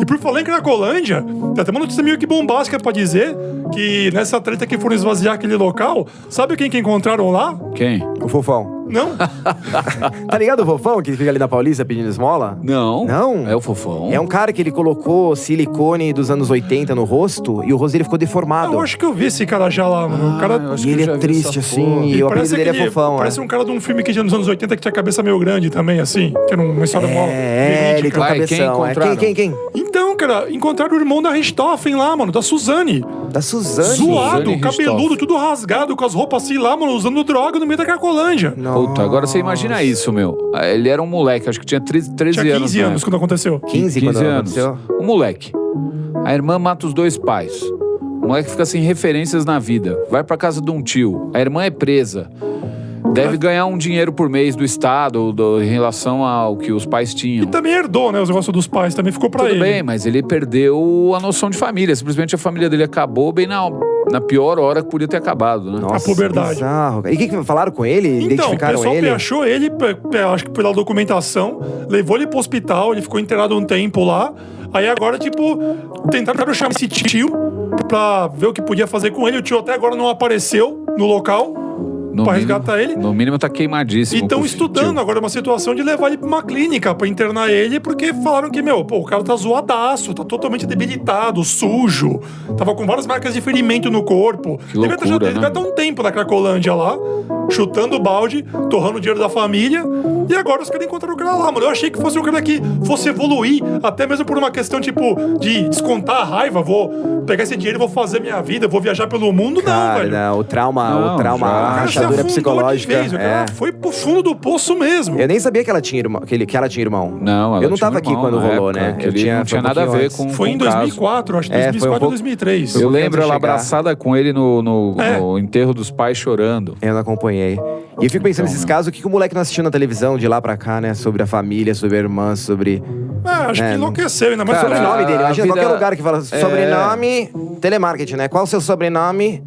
E por falar em Cracolândia, tem até uma notícia meio que bombástica pra dizer que nessa treta que foram esvaziar aquele local, sabe quem que encontraram lá? Quem? O Fofão. Não? Tá ligado o Fofão, que fica ali na Paulista pedindo esmola? Não. Não? É o Fofão. É um cara que ele colocou silicone dos anos 80 no rosto e o rosto dele ficou deformado. Eu acho que eu vi esse cara já lá, mano. O cara... E ele é triste, assim, e o apelido dele é Fofão. Parece um cara de um filme que tinha nos anos 80 que tinha a cabeça meio grande também, assim. Que era uma história mó ele tem um cabeção. Quem? Então, cara, encontraram o irmão da Richthofen lá, mano, da Suzane. Da Suzane? Zoado, Suzane cabeludo, Richthofen. tudo rasgado, com as roupas assim lá, mano, usando droga no meio da Cracolândia. Puta, agora você imagina isso, meu. Ele era um moleque, acho que tinha 13 tinha anos. 15 anos quando aconteceu. 15 quando anos. aconteceu? Um moleque. A irmã mata os dois pais. O moleque fica sem referências na vida. Vai pra casa de um tio. A irmã é presa. Deve ganhar um dinheiro por mês do Estado em relação ao que os pais tinham. E também herdou, né, os negócios dos pais, também ficou pra ele. Tudo bem, mas ele perdeu a noção de família. Simplesmente a família dele acabou bem na pior hora que podia ter acabado, né? A puberdade. Bizarro. E o que falaram com ele? Então, Identificaram o pessoal ele? achou ele, acho que pela documentação, levou ele pro hospital, ele ficou internado um tempo lá. Aí agora, tipo, tentaram chamar esse tio pra ver o que podia fazer com ele. O tio até agora não apareceu no local pra resgatar ele. No mínimo tá queimadíssimo. E estão estudando agora uma situação de levar ele pra uma clínica pra internar ele, porque falaram que, o cara tá zoadaço, tá totalmente debilitado, sujo, tava com várias marcas de ferimento no corpo. Que loucura, ele vai estar um tempo na Cracolândia lá, chutando o balde, torrando o dinheiro da família, e agora os caras encontraram o cara lá, mano. Eu achei que fosse um cara que fosse evoluir, até mesmo por uma questão, tipo, de descontar a raiva, vou pegar esse dinheiro e vou fazer minha vida, vou viajar pelo mundo, Cara, não, velho. não, o trauma, a rachadura psicológica. Foi pro fundo do poço mesmo. Eu nem sabia que ela tinha irmão. Que ela tinha irmão. Não, ela eu não tinha tava um irmão aqui quando na rolou, época, né? que ele não tinha nada a ver com Foi em o caso. 2004, acho que É, 2004 ou 2003. Eu lembro ela chegar. abraçada com ele no enterro dos pais chorando. Eu não acompanhei. E eu fico pensando nesses casos, o que o moleque não assistiu na televisão de lá pra cá, né? Sobre a família, sobre a irmã, sobre... Acho que enlouqueceu, ainda mais Cara, sobre Sobrenome dele. Imagina vida- qualquer lugar que fala sobrenome, telemarketing, né? Qual o seu sobrenome?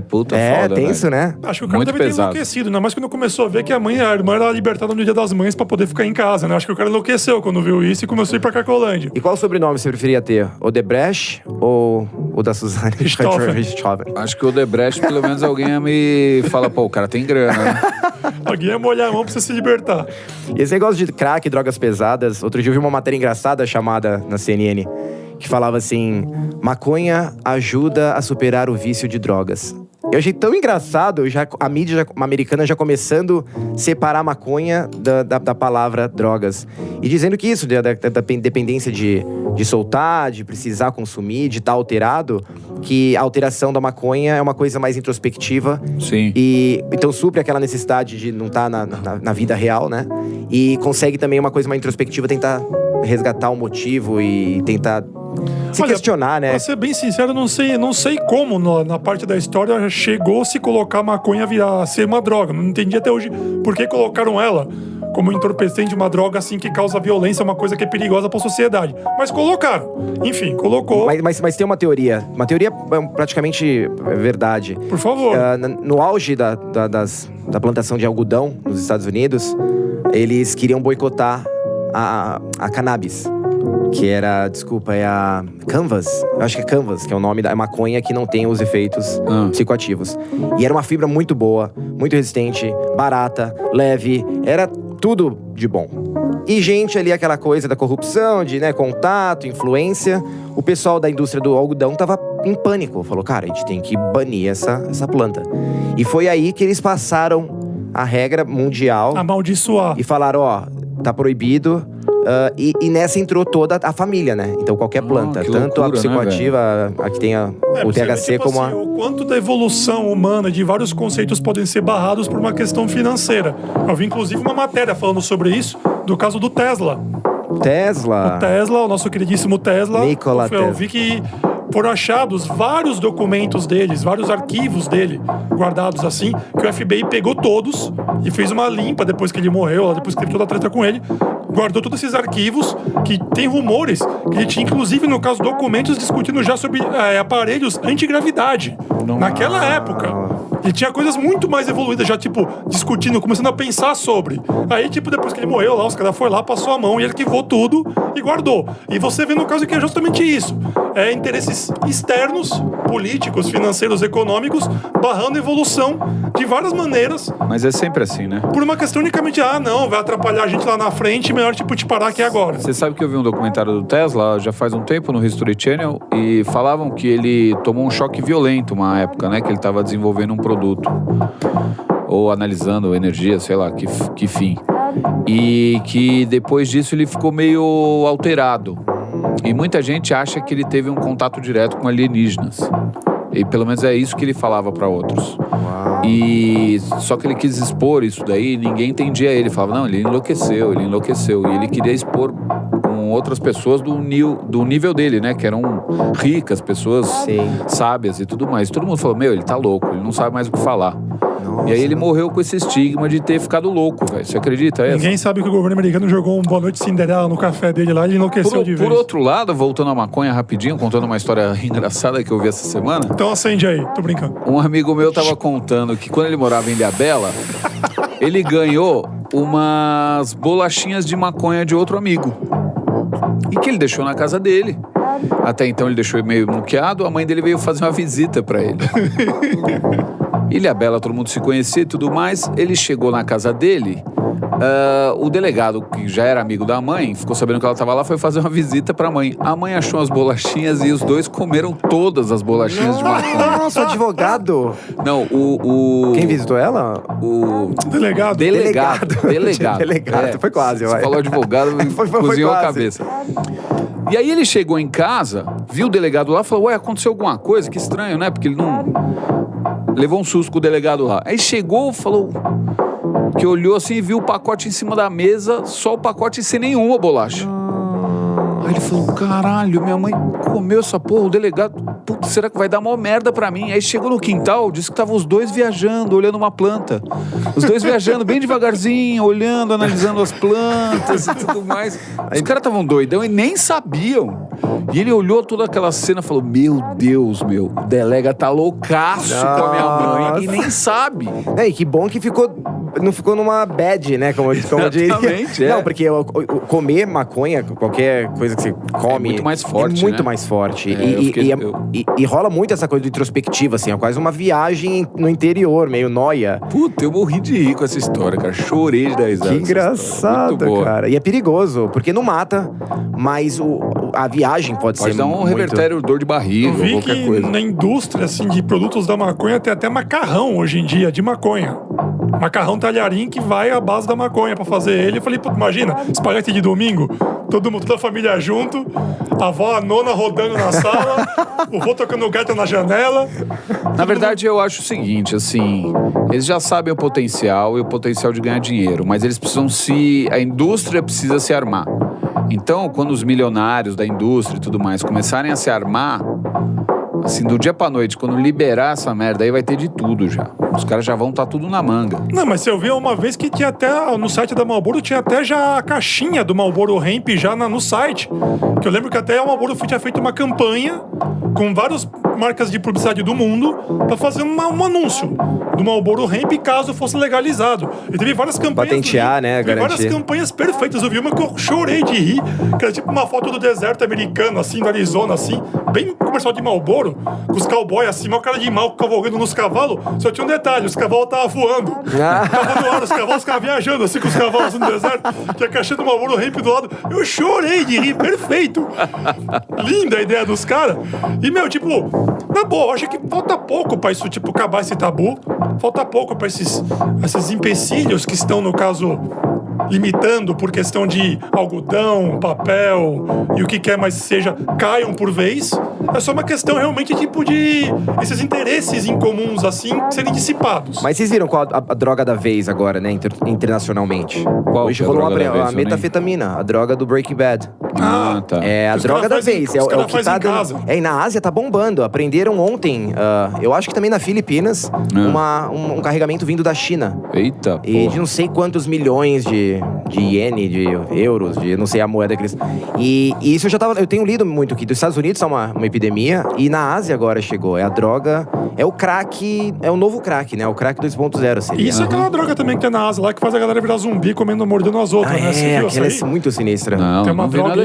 Puta É, foda, tenso, velho. né? Acho que o cara Muito deve ter pesado. enlouquecido, ainda mais quando começou a ver que a irmã era libertada no Dia das Mães pra poder ficar em casa, né? Acho que o cara enlouqueceu quando viu isso e começou a ir pra Cracolândia. E qual sobrenome você preferia ter? O Debrecht ou o da Suzane Richthofen. Richthofen? Acho que o Debrecht, pelo menos alguém ia me fala, pô, o cara tem grana, né? Alguém ia molhar a mão pra você se libertar. E esse negócio de crack, drogas pesadas, outro dia eu vi uma matéria engraçada chamada na CNN, que falava assim, maconha ajuda a superar o vício de drogas. Eu achei tão engraçado a mídia americana já começando a separar a maconha da palavra drogas. E dizendo que isso, da dependência de soltar, de precisar consumir, de estar alterado, que a alteração da maconha é uma coisa mais introspectiva. Sim. E então supre aquela necessidade de não estar na vida real, né? E consegue também uma coisa mais introspectiva, tentar resgatar o motivo e tentar se questionar, né? Pra ser bem sincero, não sei como na parte da história chegou a se colocar a maconha a ser uma droga. Não entendi até hoje por que colocaram ela como entorpecente, uma droga assim que causa violência, uma coisa que é perigosa pra sociedade. Mas colocaram. Enfim, colocou. Mas tem uma teoria. Uma teoria praticamente verdade. Por favor. No auge da plantação de algodão nos Estados Unidos, eles queriam boicotar a cannabis. Que era, é a Canvas. Eu acho que é Canvas, que é o nome da maconha que não tem os efeitos psicoativos. E era uma fibra muito boa, muito resistente, barata, leve. Era tudo de bom. E gente ali, aquela coisa da corrupção, de contato, influência. O pessoal da indústria do algodão tava em pânico. Falou, cara, a gente tem que banir essa planta. E foi aí que eles passaram a regra mundial. Amaldiçoar. E falaram, tá proibido. E nessa entrou toda a família, né? Então qualquer planta, tanto loucura, a psicoativa, a que tem o THC, como assim, o quanto da evolução humana de vários conceitos podem ser barrados por uma questão financeira. Eu vi inclusive uma matéria falando sobre isso, do caso do Tesla. O Tesla, o nosso queridíssimo Tesla. Nikola Tesla. Eu vi que foram achados vários documentos deles, vários arquivos dele, guardados assim, que o FBI pegou todos e fez uma limpa depois que ele morreu, depois que teve toda a treta com ele, guardou todos esses arquivos, que tem rumores que ele tinha, inclusive, no caso, documentos discutindo já sobre aparelhos antigravidade. Naquela época. E tinha coisas muito mais evoluídas já, discutindo, começando a pensar sobre. Aí, depois que ele morreu lá, os caras foram lá, passou a mão e ele arquivou tudo e guardou. E você vê no caso que é justamente isso. É interesses externos, políticos, financeiros, econômicos, barrando a evolução de várias maneiras. Mas é sempre assim, né? Por uma questão unicamente, não, vai atrapalhar a gente lá na frente, melhor te parar aqui agora. Você sabe que eu vi um documentário do Tesla, já faz um tempo, no History Channel, e falavam que ele tomou um choque violento uma época, né? Que ele estava desenvolvendo um produto. Ou analisando energia, sei lá, que fim. E que depois disso ele ficou meio alterado. E muita gente acha que ele teve um contato direto com alienígenas. E pelo menos é isso que ele falava para outros. E só que ele quis expor isso daí, ninguém entendia ele. Falava, não, ele enlouqueceu. E ele queria expor com outras pessoas do nível dele, né? Que eram ricas, pessoas sábias e tudo mais. Todo mundo falou, ele tá louco, ele não sabe mais o que falar. Nossa. E aí ele morreu com esse estigma de ter ficado louco, velho. Você acredita? Ninguém sabe que o governo americano jogou um Boa Noite Cinderela no café dele lá e enlouqueceu de vez. Por outro lado, voltando à maconha rapidinho, contando uma história engraçada que eu vi essa semana. Então acende aí, tô brincando. Um amigo meu tava contando que quando ele morava em Ilhabela, ele ganhou umas bolachinhas de maconha de outro amigo. E que ele deixou na casa dele. Até então ele deixou meio muqueado, a mãe dele veio fazer uma visita pra ele. Ilhabela, todo mundo se conhecia e tudo mais. Ele chegou na casa dele, o delegado, que já era amigo da mãe, ficou sabendo que ela estava lá, foi fazer uma visita pra mãe. A mãe achou as bolachinhas e os dois comeram todas as bolachinhas de maconha. Nossa, advogado! Não, Quem visitou ela? O... Delegado. Delegado. Foi quase, vai. Você falou advogado, cozinhou a cabeça. E aí ele chegou em casa, viu o delegado lá e falou, aconteceu alguma coisa? Que estranho, né? Porque ele não... Levou um susto com o delegado lá. Aí chegou, falou... Que olhou assim e viu o pacote em cima da mesa, só o pacote sem nenhuma bolacha. Aí ele falou, caralho, minha mãe comeu essa porra, o delegado, putz, será que vai dar mó merda pra mim? Aí chegou no quintal, disse que estavam os dois viajando, olhando uma planta. Os dois viajando bem devagarzinho, olhando, analisando as plantas e tudo mais. Os caras estavam doidão e nem sabiam. E ele olhou toda aquela cena e falou, meu Deus, o delega tá loucaço com a minha mãe e nem sabe. E que bom que não ficou numa bad, né, como eu diria. Não, porque comer maconha, qualquer coisa que você come... É muito mais forte, É muito mais forte. E rola muito essa coisa de introspectiva, assim. É quase uma viagem no interior, meio nóia. Puta, eu morri de rir com essa história, cara. Chorei de 10 anos. Que engraçado, cara. E é perigoso, porque não mata, mas a viagem pode ser dar um revertério, dor de barriga, qualquer coisa. Na indústria, assim, de produtos da maconha tem até macarrão hoje em dia, de maconha. Macarrão talharim que vai à base da maconha pra fazer ele. Eu falei, pô, imagina, espaguete de domingo, todo mundo, toda a família junto, a avó, a nona rodando na sala, o vô tocando gaita na janela. Na verdade, eu acho o seguinte, assim, eles já sabem o potencial e o potencial de ganhar dinheiro, mas eles precisam a indústria precisa se armar. Então, quando os milionários da indústria e tudo mais começarem a se armar, assim, do dia pra noite, quando liberar essa merda aí, vai ter de tudo já. Os caras já vão estar tudo na manga. Não, mas eu vi uma vez que tinha até, no site da Marlboro, tinha até já a caixinha do Marlboro Hemp já no site. Que eu lembro que até a Marlboro tinha feito uma campanha com várias marcas de publicidade do mundo pra fazer um anúncio do Marlboro Hemp caso fosse legalizado. E teve várias campanhas... Patentear, né? Teve várias campanhas perfeitas. Eu vi uma que eu chorei de rir, que era tipo uma foto do deserto americano, assim, do Arizona, assim, bem comercial de Marlboro, com os cowboys assim, uma cara de mal cavalgando nos cavalos. Só tinha um detalhe, os cavalos estavam voando. Tava no ar, os cavalos ficavam viajando assim com os cavalos assim, no deserto. Tinha a caixinha do Marlboro Hemp do lado. Eu chorei de rir, perfeito. Linda a ideia dos caras. E, meu, tipo, na boa, eu acho que falta pouco pra isso, tipo, acabar esse tabu. Falta pouco pra esses empecilhos que estão, no caso, limitando por questão de algodão, papel e o que quer mais seja, caiam por vez. É só uma questão realmente tipo de esses interesses incomuns assim serem dissipados. Mas vocês viram qual a droga da vez agora, né, internacionalmente? Qual Hoje rolou a metafetamina, a droga do Breaking Bad. Tá. É a droga da vez. É o que tá dando. E na Ásia tá bombando. Aprenderam ontem, eu acho que também na Filipinas, um carregamento vindo da China. Eita, porra. E de não sei quantos milhões de iene, de euros, de não sei a moeda que eles... E isso eu tenho lido muito aqui. Dos Estados Unidos é uma epidemia, e na Ásia agora chegou. É a droga, é o crack, é o novo crack, né? O crack 2.0 seria. Isso é aquela droga também que tem na Ásia lá, que faz a galera virar zumbi comendo, mordendo as outras, né? Você viu aquela é muito sinistra. Tem uma droga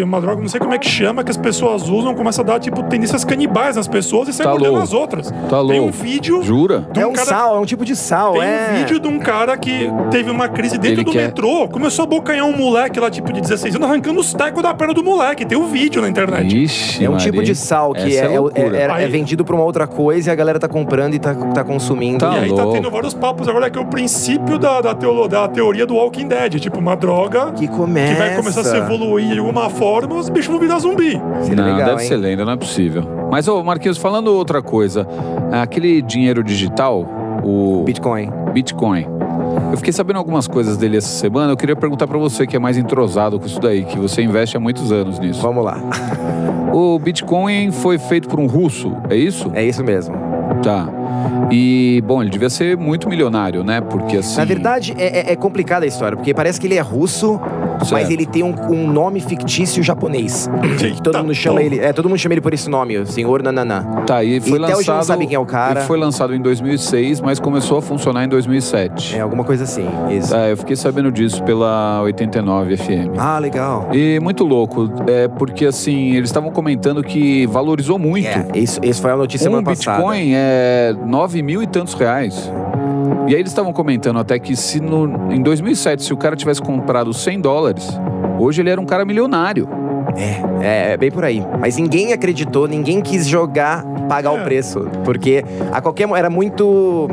uma droga, não sei como é que chama, que as pessoas usam, começa a dar, tipo, tendências canibais nas pessoas e sai mordendo as outras. Tem um vídeo... Jura? É um sal, é um tipo de sal, Tem um vídeo de um cara que teve uma crise dentro do metrô, começou a bocanhar um moleque lá, tipo, de 16 anos, arrancando os tecos da perna do moleque. Tem um vídeo na internet. Ixi, é um tipo de sal que é vendido pra uma outra coisa e a galera tá comprando e tá consumindo. E aí tá tendo vários papos agora que é o princípio da teoria do Walking Dead. Tipo, uma droga que vai começar a se evoluir de alguma forma, os bichos vão virar zumbi. Deve ser lenda, não é possível. Mas, Marquinhos, falando outra coisa, aquele dinheiro digital, o Bitcoin. Eu fiquei sabendo algumas coisas dele essa semana. Eu queria perguntar pra você, que é mais entrosado com isso daí, que você investe há muitos anos nisso. Vamos lá. O Bitcoin foi feito por um russo, é isso? É isso mesmo. Tá. E, bom, ele devia ser muito milionário, né? Porque assim... Na verdade, é complicada a história, porque parece que ele é russo, mas ele tem um nome fictício japonês. Que todo mundo chama ele... todo mundo chama ele por esse nome, o senhor Nananã. Tá, e foi lançado... Até hoje não sabe quem é o cara. Ele foi lançado em 2006, mas começou a funcionar em 2007. Alguma coisa assim, isso. Eu fiquei sabendo disso pela 89 FM. Ah, legal. E muito louco, porque assim, eles estavam comentando que valorizou muito. Isso foi a notícia semana passada. Bitcoin é 9 mil e tantos reais. E aí eles estavam comentando até que em 2007, se o cara tivesse comprado $100, hoje ele era um cara milionário. É bem por aí. Mas ninguém acreditou, ninguém quis pagar o preço. Porque era muito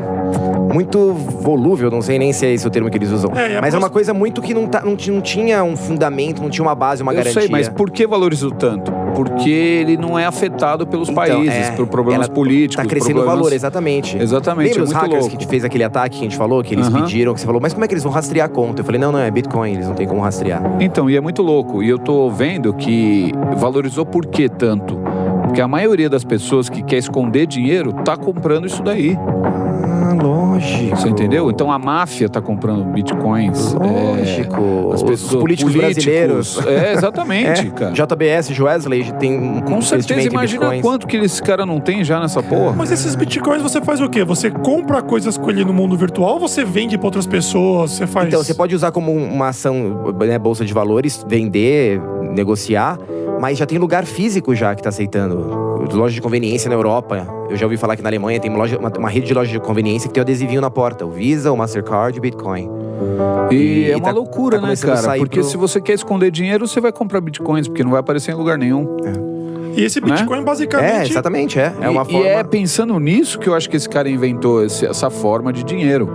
volúvel, não sei nem se é esse o termo que eles usam. Mas é uma coisa muito que não tinha um fundamento, não tinha uma base, uma garantia. Eu sei, mas por que valorizou tanto? Porque ele não é afetado pelos países, por problemas políticos. Tá crescendo o valor, exatamente. Exatamente, lembra os hackers que fez aquele ataque que a gente falou? Que eles pediram, que você falou, mas como é que eles vão rastrear a conta? Eu falei, não, é Bitcoin, eles não tem como rastrear. Então, e é muito louco. E eu tô vendo que valorizou por que tanto? Porque a maioria das pessoas que quer esconder dinheiro tá comprando isso daí. Lógico. Você entendeu? Então a máfia tá comprando bitcoins. Lógico. As pessoas, os políticos brasileiros. Exatamente, cara. JBS, Joesley, tem com certeza, imagina quanto que esse cara não tem já nessa porra. Mas esses bitcoins você faz o quê? Você compra coisas com ele no mundo virtual ou você vende pra outras pessoas? Você faz... Então, você pode usar como uma ação, bolsa de valores, vender, negociar. Mas já tem lugar físico já que tá aceitando. Loja de conveniência na Europa. Eu já ouvi falar que na Alemanha tem uma rede de loja de conveniência que tem o adesivinho na porta. O Visa, o Mastercard e o Bitcoin. E é uma loucura, né, cara? Porque se você quer esconder dinheiro, você vai comprar bitcoins, porque não vai aparecer em lugar nenhum. E esse Bitcoin, basicamente... exatamente, é uma forma... E é pensando nisso que eu acho que esse cara inventou essa forma de dinheiro.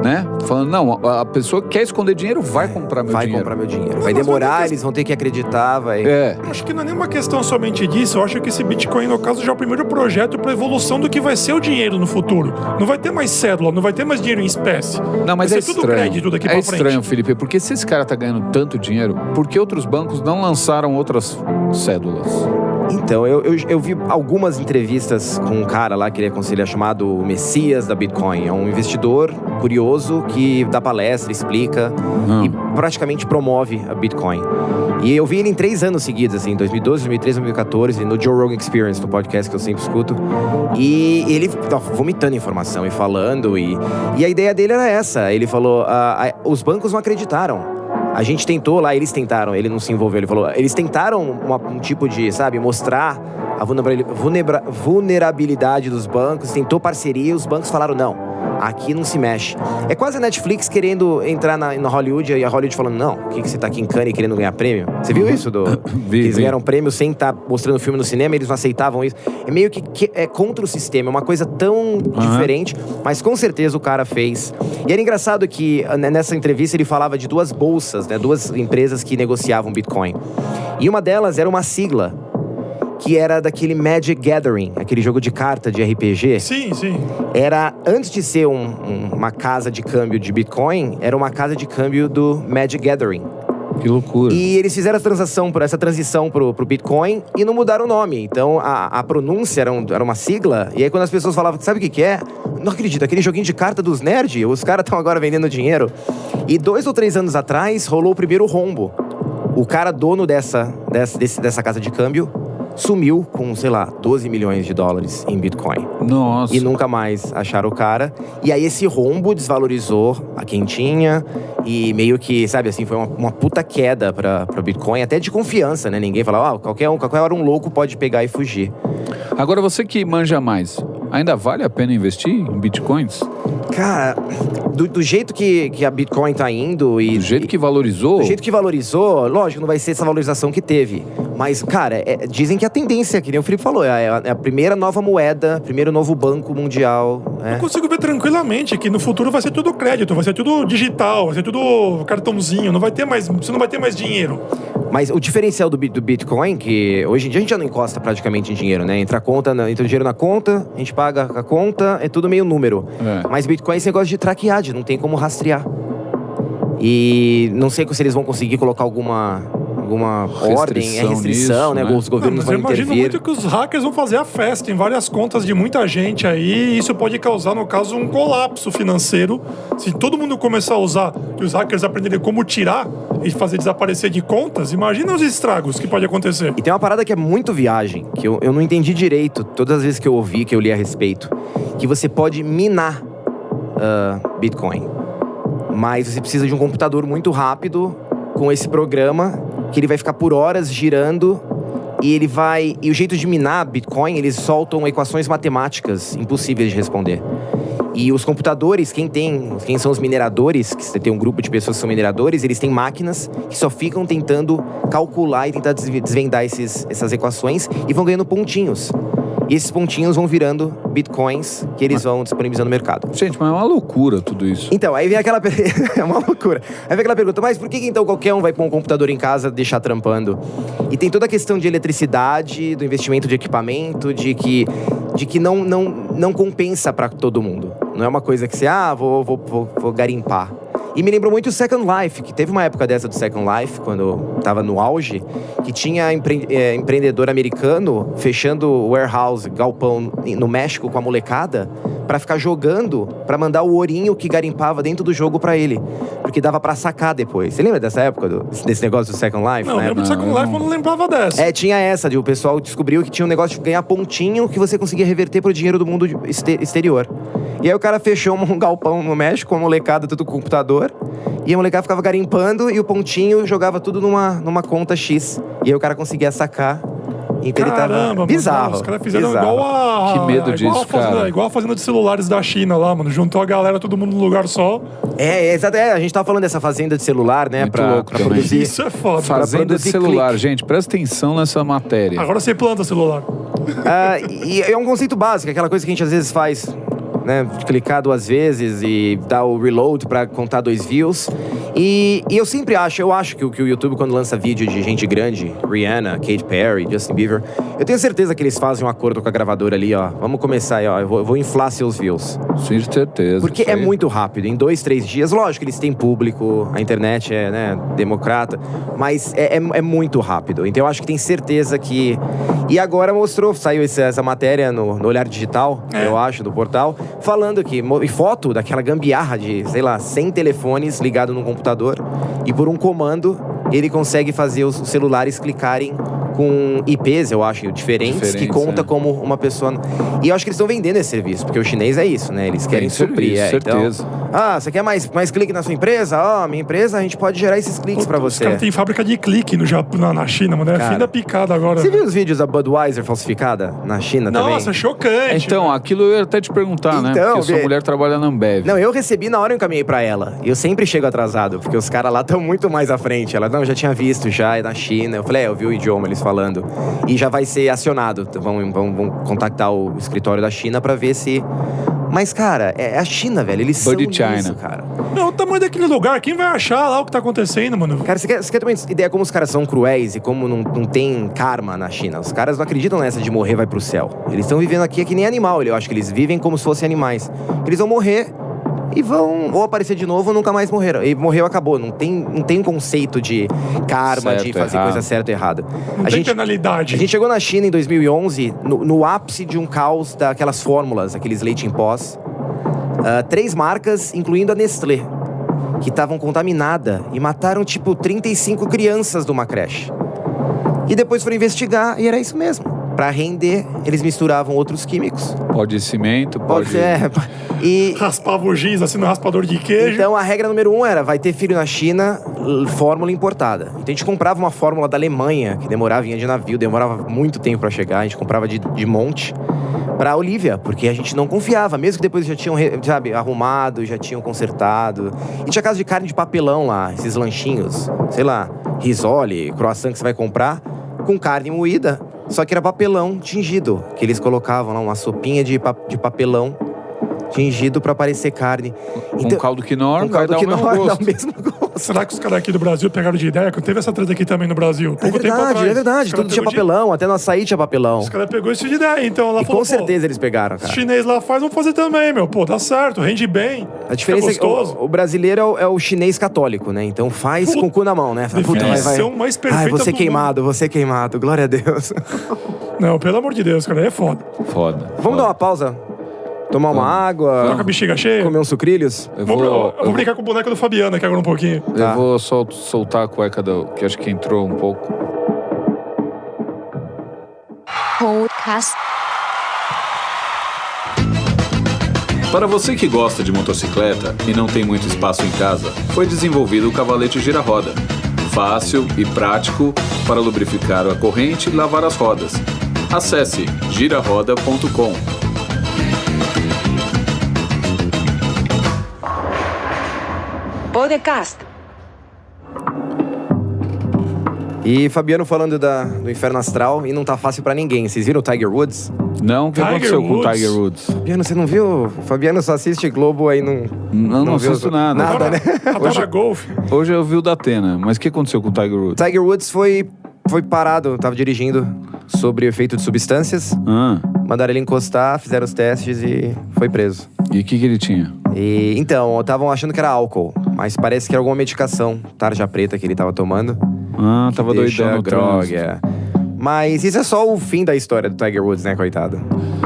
Né? Falando, não, a pessoa que quer esconder dinheiro vai comprar meu dinheiro. Vai comprar meu dinheiro. Vai demorar, eles vão ter que acreditar, vai... Acho que não é nenhuma questão somente disso. Eu acho que esse Bitcoin, no caso, já é o primeiro projeto para evolução do que vai ser o dinheiro no futuro. Não vai ter mais cédula, não vai ter mais dinheiro em espécie. Não, mas vai é ser estranho. Tudo crédito daqui pra frente. Estranho, Felipe, porque se esse cara tá ganhando tanto dinheiro, por que outros bancos não lançaram outras cédulas? Então, eu vi algumas entrevistas com um cara lá que ele aconselha, chamado Messias da Bitcoin. É um investidor curioso que dá palestra, explica e praticamente promove a Bitcoin. E eu vi ele em 3 anos seguidos, assim, 2012, 2013, 2014, no Joe Rogan Experience, no podcast que eu sempre escuto. E ele vomitando informação e falando. E a ideia dele era essa. Ele falou, os bancos não acreditaram. A gente tentou lá, eles tentaram, ele não se envolveu, ele falou, eles tentaram um tipo de, sabe, mostrar a vulnerabilidade dos bancos, tentou parceria, os bancos falaram não, aqui não se mexe. É quase a Netflix querendo entrar na Hollywood e a Hollywood falando, não, o que você tá aqui em Cannes querendo ganhar prêmio? Você viu isso? Eles ganharam prêmio sem estar mostrando filme no cinema, eles não aceitavam isso. É meio que é contra o sistema, é uma coisa tão diferente, mas com certeza o cara fez. E era engraçado que nessa entrevista ele falava de 2 bolsas, né, 2 empresas que negociavam Bitcoin. E uma delas era uma sigla, que era daquele Magic Gathering, aquele jogo de carta de RPG. Sim. Era, antes de ser uma casa de câmbio de Bitcoin, era uma casa de câmbio do Magic Gathering. Que loucura. E eles fizeram essa transição pro Bitcoin e não mudaram o nome. Então, a pronúncia era uma sigla. E aí, quando as pessoas falavam, sabe o que é? Não acredito, aquele joguinho de carta dos nerds, os caras estão agora vendendo dinheiro. E 2 ou 3 anos atrás, rolou o primeiro rombo. O cara dono dessa casa de câmbio sumiu com, sei lá, 12 milhões de dólares em Bitcoin. Nossa. E nunca mais acharam o cara. E aí esse rombo desvalorizou a quem tinha. E meio que, sabe assim, foi uma puta queda pra Bitcoin. Até de confiança, né? Ninguém fala, qualquer hora um louco pode pegar e fugir. Agora, você que manja mais, ainda vale a pena investir em Bitcoins? Cara, do jeito que a Bitcoin tá indo e... Do jeito que valorizou? Do jeito que valorizou, lógico, não vai ser essa valorização que teve. Mas, cara, dizem que a tendência, que nem o Felipe falou, é a primeira nova moeda, primeiro novo banco mundial. Eu consigo ver tranquilamente que no futuro vai ser tudo crédito, vai ser tudo digital, vai ser tudo cartãozinho, você não vai ter mais dinheiro. Mas o diferencial do Bitcoin, que hoje em dia a gente já não encosta praticamente em dinheiro, né? Entra o dinheiro na conta, a gente paga a conta, é tudo meio número. Mas Bitcoin é esse negócio de traquear, não tem como rastrear. E não sei se eles vão conseguir colocar alguma restrição, né? Os governos vão intervir. Eu imagino muito que os hackers vão fazer a festa em várias contas de muita gente aí, e isso pode causar, no caso, um colapso financeiro. Se todo mundo começar a usar e os hackers aprenderem como tirar e fazer desaparecer de contas, imagina os estragos que pode acontecer. E tem uma parada que é muito viagem, que eu não entendi direito, todas as vezes que eu ouvi, que eu li a respeito, que você pode minar Bitcoin. Mas você precisa de um computador muito rápido com esse programa, que ele vai ficar por horas girando e o jeito de minar Bitcoin, eles soltam equações matemáticas impossíveis de responder. E os computadores, quem são os mineradores, que você tem um grupo de pessoas que são mineradores, eles têm máquinas que só ficam tentando calcular e tentar desvendar essas equações e vão ganhando pontinhos. E esses pontinhos vão virando bitcoins que eles vão disponibilizando no mercado. Gente, mas é uma loucura tudo isso. Então, aí vem aquela... é uma loucura. Aí vem aquela pergunta, mas por que então qualquer um vai pôr um computador em casa e deixar trampando? E tem toda a questão de eletricidade, do investimento de equipamento, de que não compensa pra todo mundo. Não é uma coisa que você, vou garimpar. E me lembrou muito o Second Life, que teve uma época dessa do Second Life, quando tava no auge, que tinha empreendedor americano fechando warehouse, galpão no México com a molecada, pra ficar jogando, pra mandar o ourinho que garimpava dentro do jogo pra ele. Porque dava pra sacar depois. Você lembra dessa época, desse negócio do Second Life? Não, eu lembro do Second Life, mas não lembrava dessa. Tinha essa, o pessoal descobriu que tinha um negócio de ganhar pontinho que você conseguia reverter pro dinheiro do mundo exterior. E aí o cara fechou um galpão no México, com a molecada tudo com computador. E a molecada ficava garimpando e o pontinho jogava tudo numa conta X. E aí o cara conseguia sacar. Então ele tava bizarro. Mano, os caras fizeram bizarro. igual Que medo disso, cara. Igual a fazenda de celulares da China lá, mano. Juntou a galera, todo mundo num lugar só. Exato. A gente tava falando dessa fazenda de celular, né? Muito Pra louco também. produzir. Isso é foda. Fazenda de celular, gente, presta atenção nessa matéria. Agora você planta celular. E é um conceito básico, aquela coisa que a gente às vezes faz, né? Clicar 2 vezes e dar o reload pra contar 2 views. E eu sempre acho que o YouTube, quando lança vídeo de gente grande, Rihanna, Katy Perry, Justin Bieber, eu tenho certeza que eles fazem um acordo com a gravadora ali, ó. Vamos começar aí, ó. Eu vou inflar seus views. Sim, de certeza. Porque é muito rápido. Em 2, 3 dias, lógico, eles têm público, a internet é, né, democrata, mas é muito rápido. Então eu acho que tem certeza que... E agora saiu essa matéria no Olhar Digital, eu acho, do portal, falando que... E foto daquela gambiarra de, sei lá, 100 telefones ligados num computador e por um comando ele consegue fazer os celulares clicarem com IPs, eu acho, diferentes que conta como uma pessoa... E eu acho que eles estão vendendo esse serviço, porque o chinês é isso, né? Eles querem suprir. Certeza. Então, você quer mais clique na sua empresa? Minha empresa, a gente pode gerar esses cliques pra você. Os caras têm fábrica de clique na China, mano. É fim da picada agora. Você viu os vídeos da Budweiser falsificada na China também? Nossa, chocante. Então, aquilo eu ia até te perguntar, né? Porque sua mulher trabalha na Ambev. Não, eu recebi na hora, eu encaminhei pra ela. E eu sempre chego atrasado, porque os caras lá estão muito mais à frente. Ela, não, eu já tinha visto, já é na China. Eu falei, eu vi o idioma eles falando. E já vai ser acionado. Vão contactar o escritório da China pra ver se... Mas, cara, é a China, velho. Eles são isso, cara. Não, o tamanho daquele lugar. Quem vai achar lá o que tá acontecendo, mano? Cara, você quer ter uma ideia como os caras são cruéis e como não tem karma na China? Os caras não acreditam nessa de morrer vai pro céu. Eles estão vivendo aqui que nem animal. Eu acho que eles vivem como se fossem animais. Eles vão morrer e vão ou aparecer de novo ou nunca mais morreram. E morreu, acabou. Não tem conceito de karma, certo, de fazer coisa certa ou errada. Não tem penalidade. A gente chegou na China em 2011, no ápice de um caos daquelas fórmulas, aqueles leite em pós. 3 marcas, incluindo a Nestlé, que estavam contaminadas e mataram, 35 crianças de uma creche. E depois foram investigar e era isso mesmo. Pra render, eles misturavam outros químicos. Pó de cimento, pode... E... Raspava o giz, assim, no raspador de queijo. Então, a regra número 1 era, vai ter filho na China, fórmula importada. Então, a gente comprava uma fórmula da Alemanha, que vinha de navio, demorava muito tempo pra chegar. A gente comprava de monte pra Olivia, porque a gente não confiava. Mesmo que depois já tinham, arrumado, já tinham consertado. E tinha casa de carne de papelão lá, esses lanchinhos. Sei lá, risole, croissant que você vai comprar, com carne moída. Só que era papelão tingido, que eles colocavam lá uma sopinha de papelão tingido pra parecer carne. Então, caldo quinoa vai dar o mesmo gosto. Será que os caras aqui do Brasil pegaram de ideia? Que teve essa treta aqui também no Brasil. É verdade. Tudo tinha papelão, até no açaí tinha papelão. Os caras pegou isso de ideia, então ela falou, com certeza eles pegaram, cara. Os chinês lá vamos fazer também, meu. Pô, dá certo, rende bem. A diferença é que o brasileiro é o chinês católico, né? Então faz com o cu na mão, né? Definição mais perfeita. Ai, você queimado, glória a Deus. Não, pelo amor de Deus, cara, é foda. Vamos dar uma pausa? Tomar uma água. Tá com a bexiga cheia? Comer uns sucrilhos? Eu vou brincar com o boneco do Fabiano aqui agora um pouquinho. Eu vou soltar a cueca que acho que entrou um pouco. Podcast. Para você que gosta de motocicleta e não tem muito espaço em casa, foi desenvolvido o cavalete gira-roda. Fácil e prático para lubrificar a corrente e lavar as rodas. Acesse giraroda.com. Podcast. E Fabiano falando do Inferno Astral, e não tá fácil pra ninguém. Vocês viram o Tiger Woods? Não, o que aconteceu com o Tiger Woods? Fabiano, você não viu? Fabiano só assiste Globo aí, não assisto nada. Nada, né? Adora golfe. Hoje eu vi o da Atena, mas o que aconteceu com o Tiger Woods? Tiger Woods foi parado, tava dirigindo sob efeito de substâncias. Mandaram ele encostar, fizeram os testes e foi preso. E o que ele tinha? Então, estavam achando que era álcool, mas parece que era alguma medicação, tarja preta que ele tava tomando. Tava doidão no grog, Mas isso é só o fim da história do Tiger Woods, né, coitado?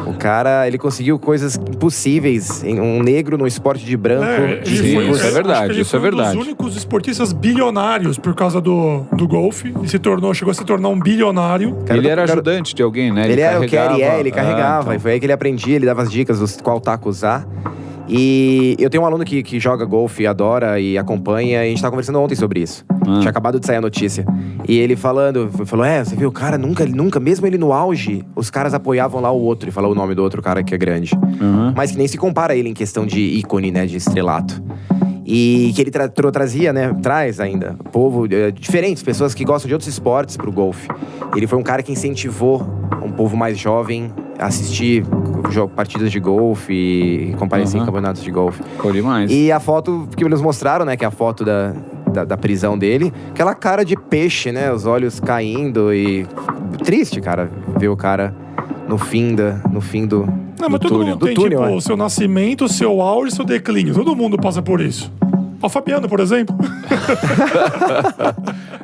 O cara, ele conseguiu coisas impossíveis. Um negro no esporte de branco. Isso é verdade, isso é verdade. Um dos únicos esportistas bilionários por causa do golfe. E chegou a se tornar um bilionário. Ele era ajudante de alguém, né? Ele era o Kerry, ele carregava. E foi aí que ele aprendia, ele dava as dicas do qual taco usar. E eu tenho um aluno que joga golfe, adora e acompanha, e a gente tava conversando ontem sobre isso. Tinha acabado de sair a notícia. E ele falou, você viu, o cara nunca, mesmo ele no auge, os caras apoiavam lá o outro, e falou o nome do outro cara que é grande. Mas que nem se compara a ele em questão de ícone, né, de estrelato. E que ele trazia, né, traz ainda, povo, diferentes, pessoas que gostam de outros esportes pro golfe. Ele foi um cara que incentivou um povo mais jovem a assistir partidas de golfe e comparecer em campeonatos de golfe. Ficou demais. E a foto que eles mostraram, né, que é a foto da prisão dele, aquela cara de peixe, né, os olhos caindo e... Triste, cara, ver o cara no fim do... Não, mas todo mundo tem, túnel, tipo, o seu nascimento, o seu auge, o seu declínio. Todo mundo passa por isso. O Fabiano, por exemplo.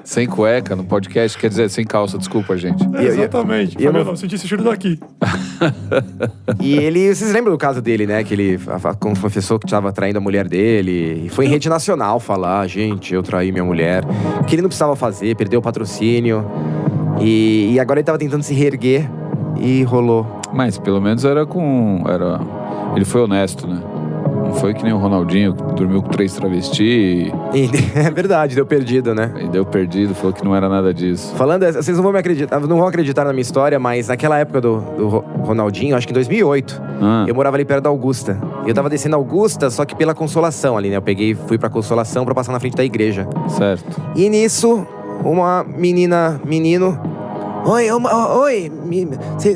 Sem cueca no podcast, quer dizer, sem calça, desculpa, gente. Exatamente. Fabiano, eu senti esse cheiro daqui. E ele, vocês lembram do caso dele, né? Que ele confessou que estava traindo a mulher dele. E foi em rede nacional falar, gente, eu traí minha mulher. Que ele não precisava fazer, perdeu o patrocínio. E agora ele estava tentando se reerguer e rolou. Mas pelo menos ele foi honesto, né? Não foi que nem o Ronaldinho, que dormiu com 3 travestis. É verdade, deu perdido, né? E deu perdido, falou que não era nada disso. Falando, vocês não vão acreditar na minha história, mas naquela época do Ronaldinho, acho que em 2008, eu morava ali perto da Augusta. Eu tava descendo a Augusta, só que pela Consolação ali, né? Eu fui pra Consolação pra passar na frente da igreja. Certo. E nisso, uma menino... Oi,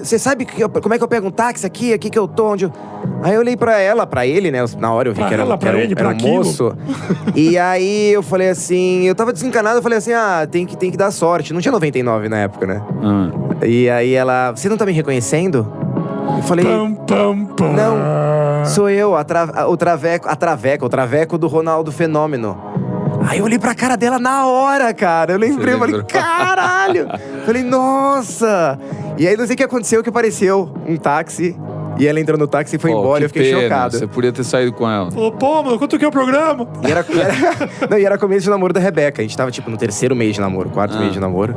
você sabe como é que eu pego um táxi aqui que eu tô, onde eu... Aí eu olhei pra ele, né, na hora eu vi que era um moço. E aí eu falei assim, eu tava desencanado, eu falei assim, tem que dar sorte. Não tinha 99 na época, né? E aí ela, você não tá me reconhecendo? Eu falei, não, sou eu, o Traveco do Ronaldo Fenômeno. Aí eu olhei pra cara dela na hora, cara. Eu lembrei, eu falei, caralho! Falei, nossa! E aí não sei o que aconteceu, que apareceu um táxi. E ela entrou no táxi e foi embora, eu fiquei chocado. Você podia ter saído com ela. Falou, pô, mano, quanto que é o programa? E era começo de namoro da Rebeca. A gente tava, tipo, no 3º mês de namoro, 4º mês de namoro.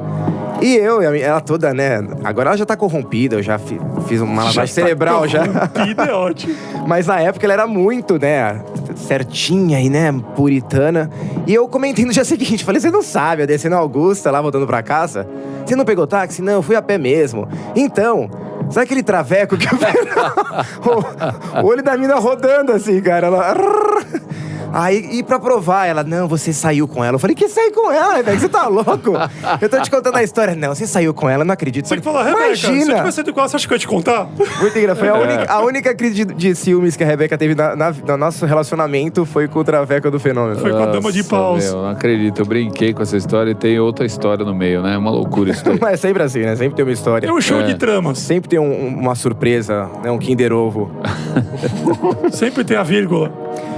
E ela toda, né? Agora ela já tá corrompida, eu já fiz uma lavagem cerebral já. Corrompida é ótimo. Mas na época ela era muito, né? Certinha e, né? Puritana. E eu comentei no dia seguinte, falei, você não sabe, eu desci na Augusta, lá voltando pra casa. Você não pegou táxi? Não, eu fui a pé mesmo. Então, sabe aquele traveco que eu o olho da mina rodando assim, cara? Ela... Aí, e pra provar, ela, não, você saiu com ela. Eu falei, que saí com ela, Rebeca? Você tá louco? Eu tô te contando a história. Não, você saiu com ela, eu não acredito. Você falou, Rebeca, imagina! se eu tivesse saído com ela, você acha que eu ia te contar? Muito engraçado. Foi a única crise de ciúmes que a Rebeca teve no nosso relacionamento foi com o Traveco do Fenômeno. Foi com a dama de paus. Meu, não acredito, eu brinquei com essa história e tem outra história no meio, né? Uma loucura isso aí. Mas é sempre assim, né? Sempre tem uma história. É um show de tramas. Sempre tem uma surpresa, né? Um Kinder Ovo. Sempre tem a vírgula.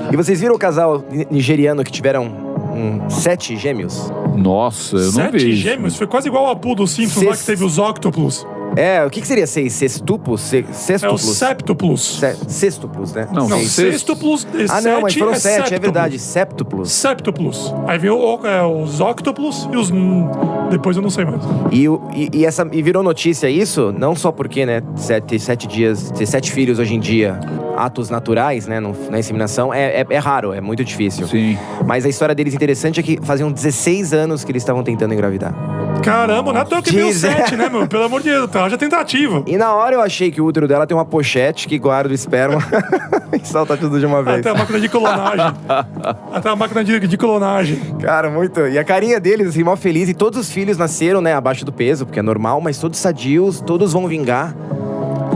E vocês viram o casal nigeriano que tiveram 7 gêmeos? Nossa, eu não vi 7 gêmeos? Foi quase igual a Apu do Simpsons lá que teve os octoplos. O que seria 6? Sextuplos? Sextuplos? É o septuplos. Sextuplos, né? Não, sextuplos. Não, mas foram 7, é verdade. Septuplos. Septuplos. Aí veio os octoplos e os... Depois eu não sei mais. E virou notícia isso, não só porque, né, 7 dias, ter 7 filhos hoje em dia, atos naturais, né, na inseminação, é raro, é muito difícil. Sim. Mas a história deles interessante é que faziam 16 anos que eles estavam tentando engravidar. Caramba, não é tão que deu 7, né, meu? Pelo amor de Deus, tá já tentativa. E na hora eu achei que o útero dela tem uma pochete que guarda o esperma e solta tudo de uma vez. Até a máquina de clonagem. Até a máquina de clonagem. Cara, muito. E a carinha deles, assim, mó feliz. E todos os filhos nasceram, né, abaixo do peso, porque é normal, mas todos sadios, todos vão vingar.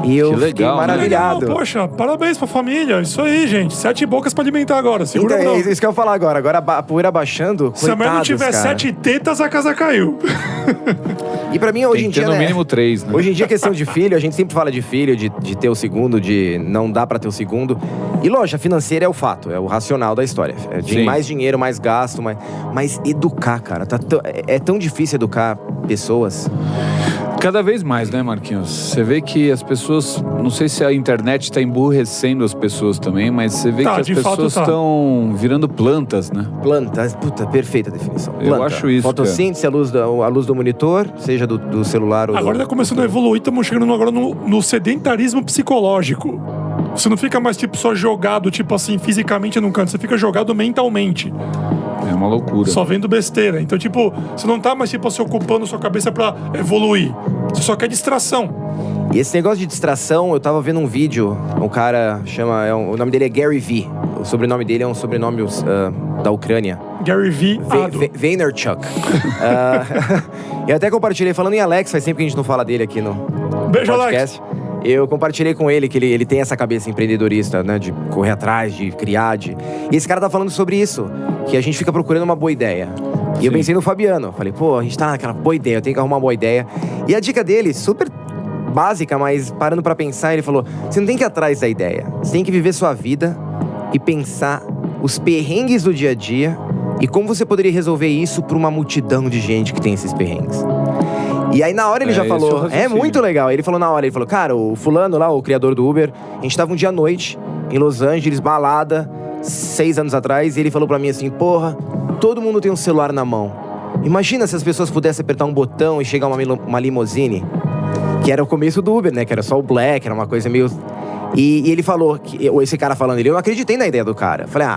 E eu fiquei maravilhado. Legal, poxa, parabéns pra família. Isso aí, gente. 7 bocas pra alimentar agora. Segura então, isso que eu ia falar agora. Agora a poeira baixando. Se a mãe não tiver 7 tetas, a casa caiu. E pra mim, hoje em dia, no mínimo 3, né? Hoje em dia, questão de filho, a gente sempre fala de filho, de ter o segundo, de não dá pra ter o segundo. E lógico, a financeira é o fato, é o racional da história. De mais dinheiro, mais gasto, mas educar, cara. É tão difícil educar pessoas. Cada vez mais, né, Marquinhos? Você vê que as pessoas... Não sei se a internet está emburrecendo as pessoas também, mas você vê que as pessoas estão virando plantas, né? Plantas, puta, perfeita definição. Planta. Eu acho isso, fotossíntese, a luz do monitor, seja do celular ou agora tá começando a evoluir, estamos chegando agora no sedentarismo psicológico. Você não fica mais, tipo, só jogado, tipo assim, fisicamente num canto. Você fica jogado mentalmente. É uma loucura. Só vendo besteira. Então, tipo, você não tá mais, tipo, se ocupando sua cabeça pra evoluir. Você só quer distração. E esse negócio de distração, eu tava vendo um vídeo, um cara chama... o nome dele é Gary Vee. O sobrenome dele é um sobrenome da Ucrânia. Gary Vee. Vaynerchuk. Eu até compartilhei, falando em Alex, faz tempo que a gente não fala dele aqui no Beijo, podcast. Alex. Eu compartilhei com ele que ele tem essa cabeça empreendedorista, né? De correr atrás, de criar, E esse cara tá falando sobre isso, que a gente fica procurando uma boa ideia. E eu pensei no Fabiano. Falei, pô, a gente tá naquela boa ideia, eu tenho que arrumar uma boa ideia. E a dica dele, super básica, mas parando pra pensar, ele falou, você não tem que ir atrás da ideia. Você tem que viver sua vida e pensar os perrengues do dia a dia e como você poderia resolver isso pra uma multidão de gente que tem esses perrengues. E aí na hora ele já falou, é muito legal. Ele falou na hora, ele falou, cara, o fulano lá, o criador do Uber, a gente tava um dia à noite em Los Angeles, balada, 6 anos atrás, e ele falou pra mim assim, porra, todo mundo tem um celular na mão. Imagina se as pessoas pudessem apertar um botão e chegar uma limousine, que era o começo do Uber, né, que era só o Black, era uma coisa meio... E ele falou, esse cara falando, eu não acreditei na ideia do cara. Falei,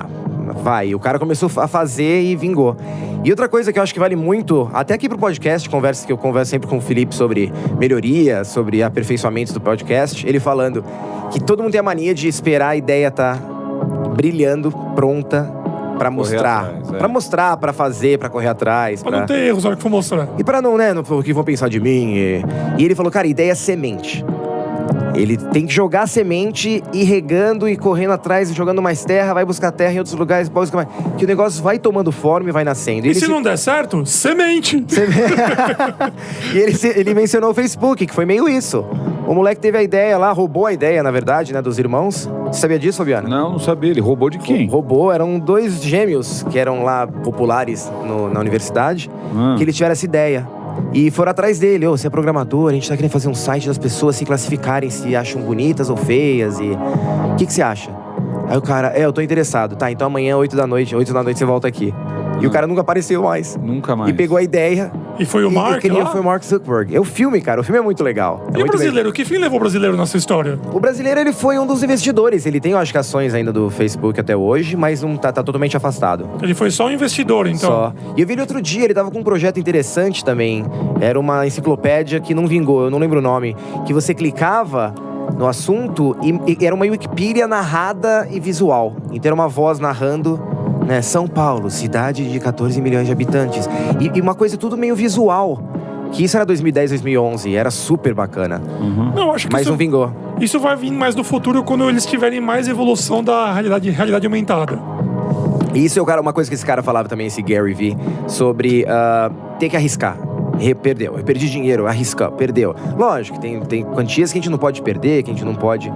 vai. E o cara começou a fazer e vingou. E outra coisa que eu acho que vale muito, até aqui pro podcast, que eu converso sempre com o Felipe sobre melhoria, sobre aperfeiçoamentos do podcast, ele falando que todo mundo tem a mania de esperar a ideia tá brilhando, pronta, pra mostrar. Pra mostrar, pra fazer, pra correr atrás. Pra não ter erros na hora que for mostrar. E pra não, né, o que vão pensar de mim. E ele falou, cara, ideia é semente. Ele tem que jogar a semente, ir regando e correndo atrás, e jogando mais terra, vai buscar terra em outros lugares, buscar mais... Que o negócio vai tomando forma e vai nascendo. E se não der certo, semente! E ele mencionou o Facebook, que foi meio isso. O moleque teve a ideia lá, roubou a ideia, na verdade, né, dos irmãos. Você sabia disso, Fabiano? Não sabia. Ele roubou de quem? Roubou, eram 2 gêmeos que eram lá populares na universidade, que eles tiveram essa ideia. E foram atrás dele, você é programador, a gente tá querendo fazer um site das pessoas se classificarem, se acham bonitas ou feias, e... O que você acha? Aí o cara, eu tô interessado. Tá, então amanhã, 8 da noite você volta aqui. E o cara nunca apareceu mais. Nunca mais. E pegou a ideia. E foi o Mark lá? Foi o Mark Zuckerberg. É o filme, cara. O filme é muito legal. E o brasileiro? Que fim levou o brasileiro nessa história? O brasileiro, ele foi um dos investidores. Ele tem, eu acho que, ações ainda do Facebook até hoje, mas não tá totalmente afastado. Ele foi só um investidor, então? Só. E eu vi ele outro dia, ele tava com um projeto interessante também. Era uma enciclopédia que não vingou, eu não lembro o nome. Que você clicava no assunto e era uma Wikipedia narrada e visual. Então era uma voz narrando, né, São Paulo, cidade de 14 milhões de habitantes. E uma coisa tudo meio visual. Que isso era 2010, 2011, era super bacana. Não, acho que mas não vingou. Isso vai vir mais no futuro quando eles tiverem mais evolução da realidade aumentada. Isso é uma coisa que esse cara falava também, esse Gary Vee, sobre ter que arriscar. Perdeu, eu perdi dinheiro, arrisca, perdeu. Lógico que tem quantias que a gente não pode perder, que a gente não pode,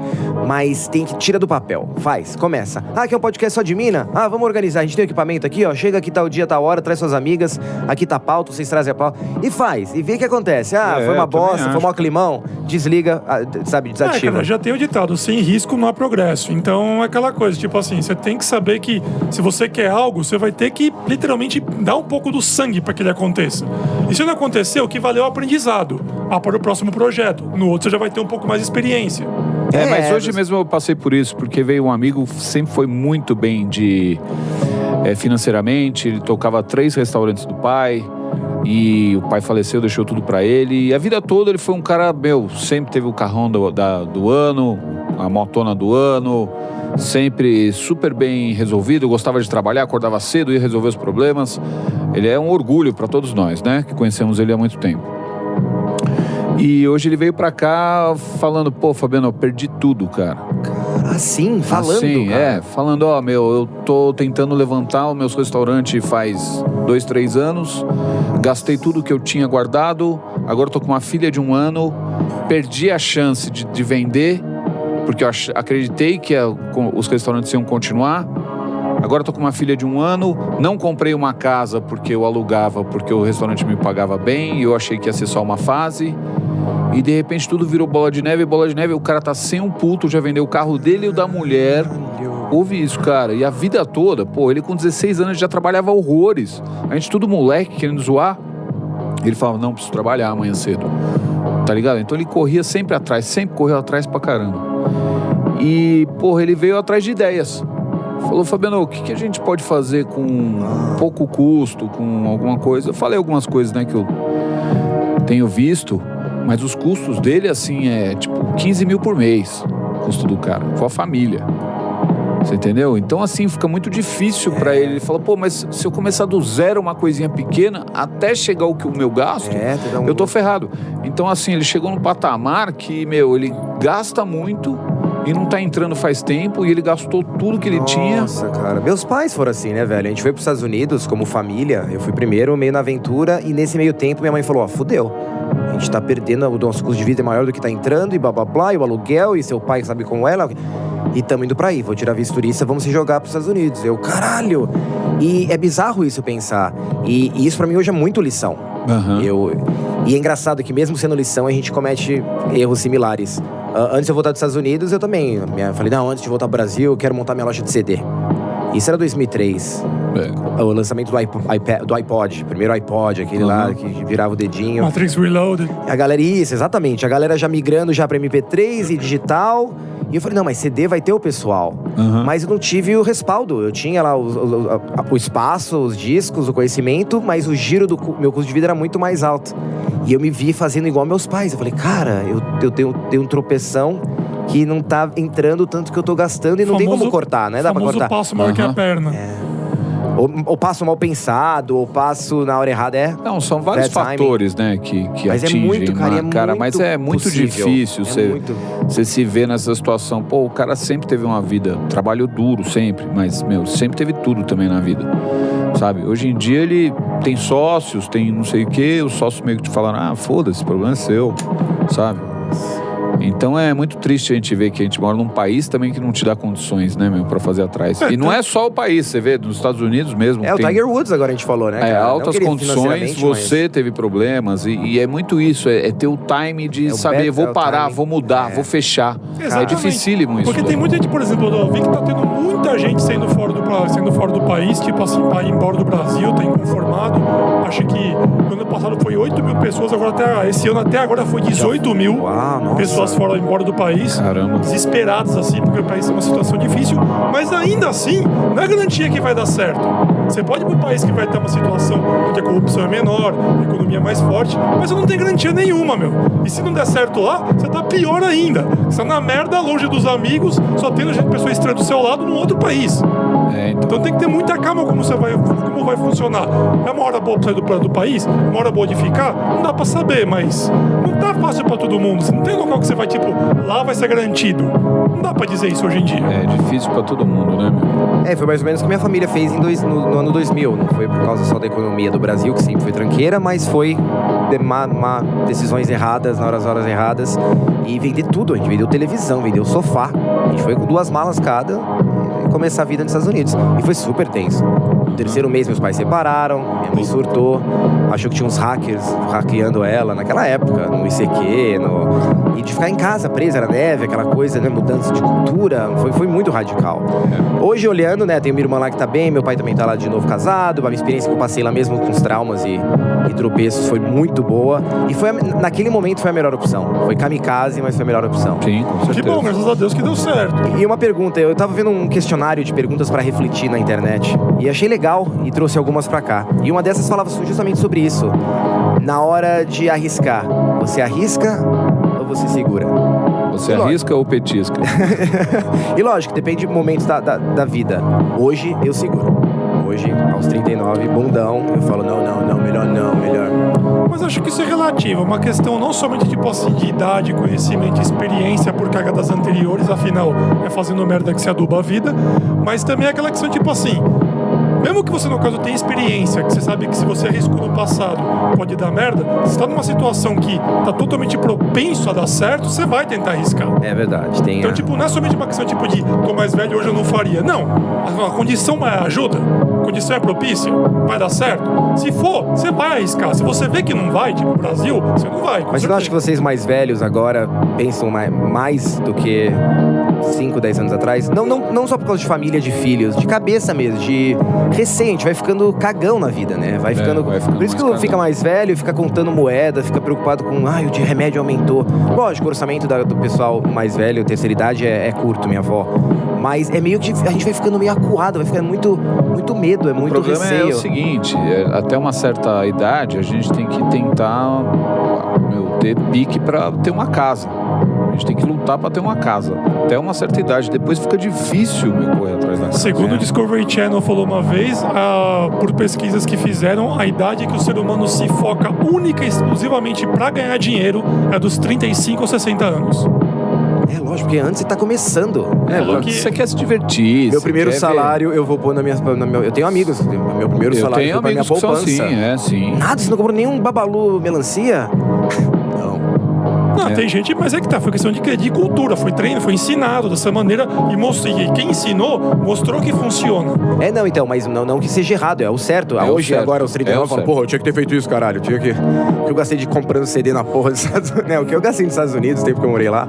mas tira do papel, faz, começa. Aqui é um podcast só de mina? Vamos organizar, a gente tem equipamento aqui, ó, chega aqui tal dia, tal hora, traz suas amigas, aqui tá a pauta, vocês trazem a pauta, e faz, e vê o que acontece. Foi uma bosta, foi um climão, desliga, sabe, desativa. Cara, já tem o ditado, sem risco não há progresso. Então é aquela coisa, tipo assim, você tem que saber que se você quer algo, você vai ter que literalmente dar um pouco do sangue para que ele aconteça. E se não acontecer, o que valeu é o aprendizado. Para o próximo projeto. No outro você já vai ter um pouco mais de experiência. Mas hoje mesmo eu passei por isso, porque veio um amigo, sempre foi muito bem financeiramente, ele tocava 3 restaurantes do pai, e o pai faleceu, deixou tudo pra ele, e a vida toda ele foi um cara, sempre teve o carrão do ano, a motona do ano, sempre super bem resolvido, gostava de trabalhar, acordava cedo, ia resolver os problemas. Ele é um orgulho pra todos nós, né, que conhecemos ele há muito tempo. E hoje ele veio pra cá falando, Fabiano, eu perdi tudo, cara. Assim, falando, assim, cara. Falando, eu tô tentando levantar os meus restaurantes faz 2, 3 anos, gastei tudo que eu tinha guardado, agora tô com uma filha de 1 ano, perdi a chance de vender, porque eu acreditei que os restaurantes iam continuar. Agora tô com uma filha de 1 ano, não comprei uma casa porque eu alugava, porque o restaurante me pagava bem, e eu achei que ia ser só uma fase. E de repente tudo virou bola de neve, o cara tá sem um puto, já vendeu o carro dele e o da mulher. Ouve isso, cara. E a vida toda, ele com 16 anos já trabalhava horrores. A gente tudo moleque, querendo zoar. Ele falava, não, preciso trabalhar amanhã cedo. Tá ligado? Então ele corria sempre atrás, sempre correu atrás pra caramba. E, porra, ele veio atrás de ideias. Falou, Fabiano, o que a gente pode fazer com pouco custo, com alguma coisa? Eu falei algumas coisas, né, que eu tenho visto, mas os custos dele, assim, é tipo 15 mil por mês, o custo do cara, com a família. Você entendeu? Então, assim, fica muito difícil pra ele. Ele fala, pô, mas se eu começar do zero uma coisinha pequena, até chegar o que o meu gasto, eu tô ferrado. Então, assim, ele chegou num patamar que, ele gasta muito e não tá entrando faz tempo e ele gastou tudo que ele tinha. Nossa, cara. Meus pais foram assim, né, velho? A gente foi pros Estados Unidos como família. Eu fui primeiro, meio na aventura, e nesse meio tempo minha mãe falou, fudeu. A gente tá perdendo, o nosso custo de vida é maior do que tá entrando, e blá blá blá, e o aluguel, e seu pai sabe como ela. E tamo indo pra aí, vou tirar vistoria, vamos se jogar pros Estados Unidos. Eu, caralho! E é bizarro isso pensar. E isso pra mim hoje é muito lição. E é engraçado que mesmo sendo lição, a gente comete erros similares. Antes de eu voltar dos Estados Unidos, eu também falei, não, antes de voltar pro Brasil, eu quero montar minha loja de CD. Isso era 2003. O lançamento do iPod. Primeiro iPod, aquele lá que virava o dedinho. Matrix Reloaded. A galera, isso, exatamente. A galera já migrando já pra MP3 e digital. E eu falei, não, mas CD vai ter o pessoal. Mas eu não tive o respaldo. Eu tinha lá o espaço, os discos, o conhecimento, mas o giro do meu custo de vida era muito mais alto. E eu me vi fazendo igual meus pais. Eu falei, cara, eu tenho um tropeção que não tá entrando tanto que eu tô gastando e não tem como cortar, né? Dá pra cortar. O passo maior que a perna. Ou passo mal pensado, ou passo na hora errada, Não, são vários fatores, né, que mas atingem. É muito, cara, mas é muito possível. difícil você se ver nessa situação. Pô, o cara sempre teve uma vida, trabalho duro sempre, mas, sempre teve tudo também na vida, sabe? Hoje em dia ele tem sócios, tem não sei o quê, os sócios meio que te falaram, foda-se, o problema é seu, sabe? Então é muito triste a gente ver que a gente mora num país também que não te dá condições, né, pra fazer atrás. E não é só o país, você vê, nos Estados Unidos mesmo. O Tiger Woods agora a gente falou, né? Cara? Altas condições, você teve problemas. E é muito isso, é ter o time de saber, vou parar, vou mudar, vou fechar. Exatamente. É dificílimo isso. Porque tem muita gente, por exemplo, eu vi que tá tendo muita gente saindo fora do país, tipo assim, pra ir embora do Brasil, tá inconformado. Acho que no ano passado foi 8 mil pessoas, esse ano até agora foi 18 mil pessoas fora embora do país. Caramba. Desesperados, assim, porque o país é uma situação difícil. Mas ainda assim, não é garantia que vai dar certo. Você pode ir para um país que vai ter uma situação onde a corrupção é menor, a economia é mais forte, mas você não tem garantia nenhuma, meu. E se não der certo lá, você tá pior ainda. Você tá na merda, longe dos amigos, só tendo pessoa estranha do seu lado num outro país. Então tem que ter muita calma como vai funcionar. É uma hora boa pra sair do país? Uma hora boa de ficar? Não dá pra saber, mas não tá fácil pra todo mundo. Você não tem local que você vai, lá vai ser garantido. Não dá pra dizer isso hoje em dia. É difícil pra todo mundo, né, meu? Foi mais ou menos o que minha família fez no ano 2000. Não foi por causa só da economia do Brasil, que sempre foi tranqueira, mas foi decisões erradas, nas horas erradas. E vender tudo. A gente vendeu televisão, vendeu sofá. A gente foi com 2 malas cada e começar a vida nos Estados Unidos. E foi super tenso. No terceiro mês, meus pais separaram, minha mãe surtou, achou que tinha uns hackers hackeando ela naquela época, no ICQ, e de ficar em casa presa, era neve, aquela coisa, né, mudança de cultura, foi muito radical. Hoje, olhando, né, tem minha irmã lá que tá bem, meu pai também tá lá de novo casado, a minha experiência que eu passei lá mesmo com os traumas e tropeços foi muito boa, e naquele momento foi a melhor opção. Foi kamikaze, mas foi a melhor opção. Sim, com certeza. Que bom, graças a Deus que deu certo. E uma pergunta, eu tava vendo um questionário de perguntas pra refletir na internet, e achei legal e trouxe algumas pra cá. E uma dessas falava justamente sobre isso. Na hora de arriscar, você arrisca ou você segura? Você arrisca ou petisca? E lógico, depende de momentos da vida. Hoje, eu seguro. Hoje, aos 39, bundão, eu falo, não, melhor. Mas acho que isso é relativo. Uma questão não somente de idade, conhecimento e experiência por cagadas anteriores, afinal, é fazendo merda que se aduba a vida, mas também é aquela questão mesmo que você, no caso, tenha experiência, que você sabe que se você arriscou no passado pode dar merda, você está numa situação que tá totalmente propenso a dar certo, você vai tentar arriscar. É verdade. Então, não é somente uma questão de tô mais velho, hoje eu não faria. Não. A condição ajuda. A condição é propícia. Vai dar certo. Se for, você vai arriscar. Se você vê que não vai, tipo Brasil, você não vai. Mas eu acho que vocês mais velhos agora pensam mais do que 5, 10 anos atrás? Não só por causa de família, de filhos, de cabeça mesmo, de receio, a gente vai ficando cagão na vida, né? Vai ficando por isso que mais fica cagão. mais velho, fica contando moeda, fica preocupado com, o de remédio aumentou. Lógico, o orçamento do pessoal mais velho, terceira idade, é curto, minha avó. Mas é meio que a gente vai ficando meio acuado, vai ficando muito medo, é muito receio. O problema é o seguinte, até uma certa idade, a gente tem que tentar ter pique pra ter uma casa. A gente tem que lutar pra ter uma casa. Até uma certa idade. Depois fica difícil correr atrás da casa. Segundo o Discovery Channel falou uma vez, por pesquisas que fizeram, a idade que o ser humano se foca única e exclusivamente pra ganhar dinheiro é dos 35 ou 60 anos. É lógico, porque antes você tá começando. Você quer se divertir. Meu primeiro salário eu vou pôr na minha... Eu tenho amigos, meu primeiro salário foi pra minha poupança. Sim. Nada, você não comprou nenhum babalu melancia? Não, tem gente, mas é que tá, foi questão de cultura, foi treino, foi ensinado dessa maneira e quem ensinou mostrou que funciona. Então, mas não que seja errado, é o certo. Hoje, certo. Agora, os 39 falam, porra, eu tinha que ter feito isso, caralho. Eu gastei de comprando CD na porra dos Estados Unidos. O que eu gastei nos Estados Unidos, o tempo que eu morei lá.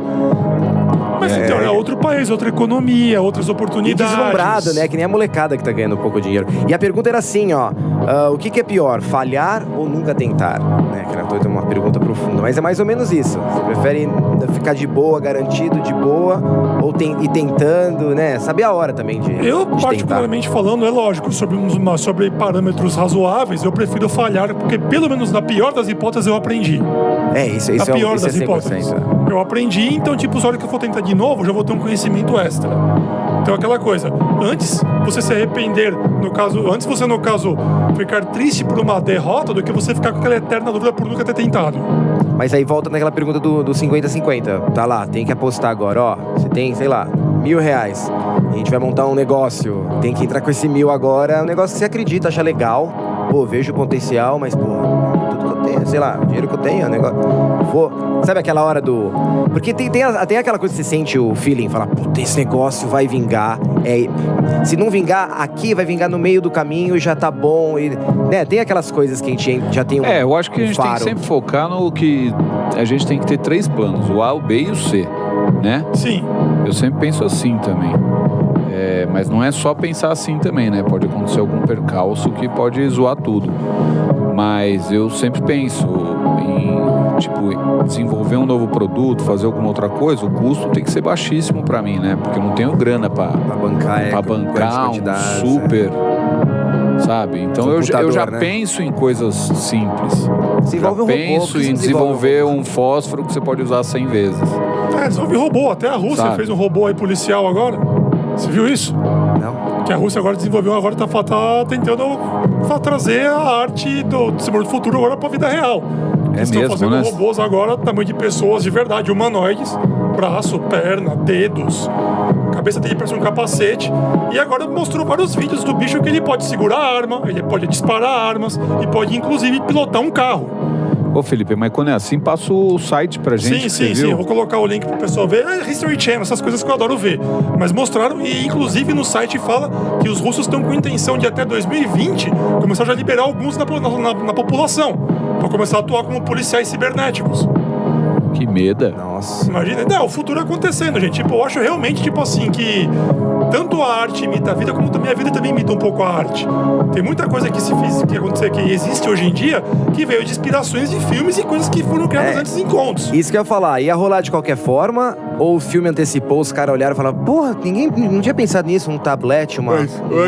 Mas então, é outro país, outra economia, outras E oportunidades. deslumbrado, né? Que nem a molecada que tá ganhando pouco dinheiro. E a pergunta era assim, o que é pior, falhar ou nunca tentar? Que era uma pergunta profunda, mas é mais ou menos isso. Você prefere ficar de boa, garantido, de boa, ou ir tentando, né? Saber a hora também de particularmente falando, é lógico, sobre parâmetros razoáveis, eu prefiro falhar, porque pelo menos na pior das hipóteses eu aprendi. Isso Na pior isso das é 100%. hipóteses. Eu aprendi, então, na hora que eu for tentar de novo, eu já vou ter um conhecimento extra. Então, aquela coisa, antes você se arrepender, antes você, no caso, ficar triste por uma derrota, do que você ficar com aquela eterna dúvida por nunca ter tentado. Mas aí volta naquela pergunta do 50-50. Tá lá, tem que apostar agora, você tem, sei lá, R$1.000. A gente vai montar um negócio, tem que entrar com esse 1.000 agora, é um negócio que você acredita, acha legal. Vejo o potencial, mas, tudo que eu tenho, sei lá, o dinheiro que eu tenho, é um negócio... Sabe aquela hora do... Porque tem aquela coisa que você sente o feeling, fala, puta, esse negócio vai vingar. Se não vingar aqui, vai vingar no meio do caminho e já tá bom. Tem aquelas coisas que a gente já tem eu acho que a gente tem que sempre focar no que... A gente tem que ter 3 planos, o A, o B e o C, né? Sim. Eu sempre penso assim também. Mas não é só pensar assim também, né? Pode acontecer algum percalço que pode zoar tudo. Mas eu sempre penso em, desenvolver um novo produto, fazer alguma outra coisa, o custo tem que ser baixíssimo pra mim, né? Porque eu não tenho grana pra bancar um super, sabe? Então eu já penso em coisas simples. Penso em desenvolver um fósforo que você pode usar 100 vezes. Desenvolve robô. Até a Rússia fez um robô aí policial agora. Você viu isso? Não. Que a Rússia agora desenvolveu, agora tá tentando trazer a arte do Exterminador do Futuro agora pra vida real. Eles estão fazendo robôs agora, tamanho de pessoas de verdade, humanoides, braço, perna, dedos, cabeça dele parece um capacete. E agora mostrou vários vídeos do bicho que ele pode segurar a arma, ele pode disparar armas e pode inclusive pilotar um carro. Ô Felipe, mas quando é assim, passa o site pra gente. Sim. Eu vou colocar o link pro pessoal ver. History Channel, essas coisas que eu adoro ver. Mas mostraram, e inclusive no site fala que os russos estão com intenção de até 2020 começar já a liberar alguns na população, pra começar a atuar como policiais cibernéticos. Que medo. Nossa. Imagina, o futuro acontecendo, gente. Eu acho realmente, assim, que tanto a arte imita a vida, como também a vida também imita um pouco a arte. Tem muita coisa que existe hoje em dia, que veio de inspirações de filmes e coisas que foram criadas antes em contos. Isso que eu ia falar, ia rolar de qualquer forma, ou o filme antecipou, os caras olharam e falaram, porra, ninguém não tinha pensado nisso, um tablet, uma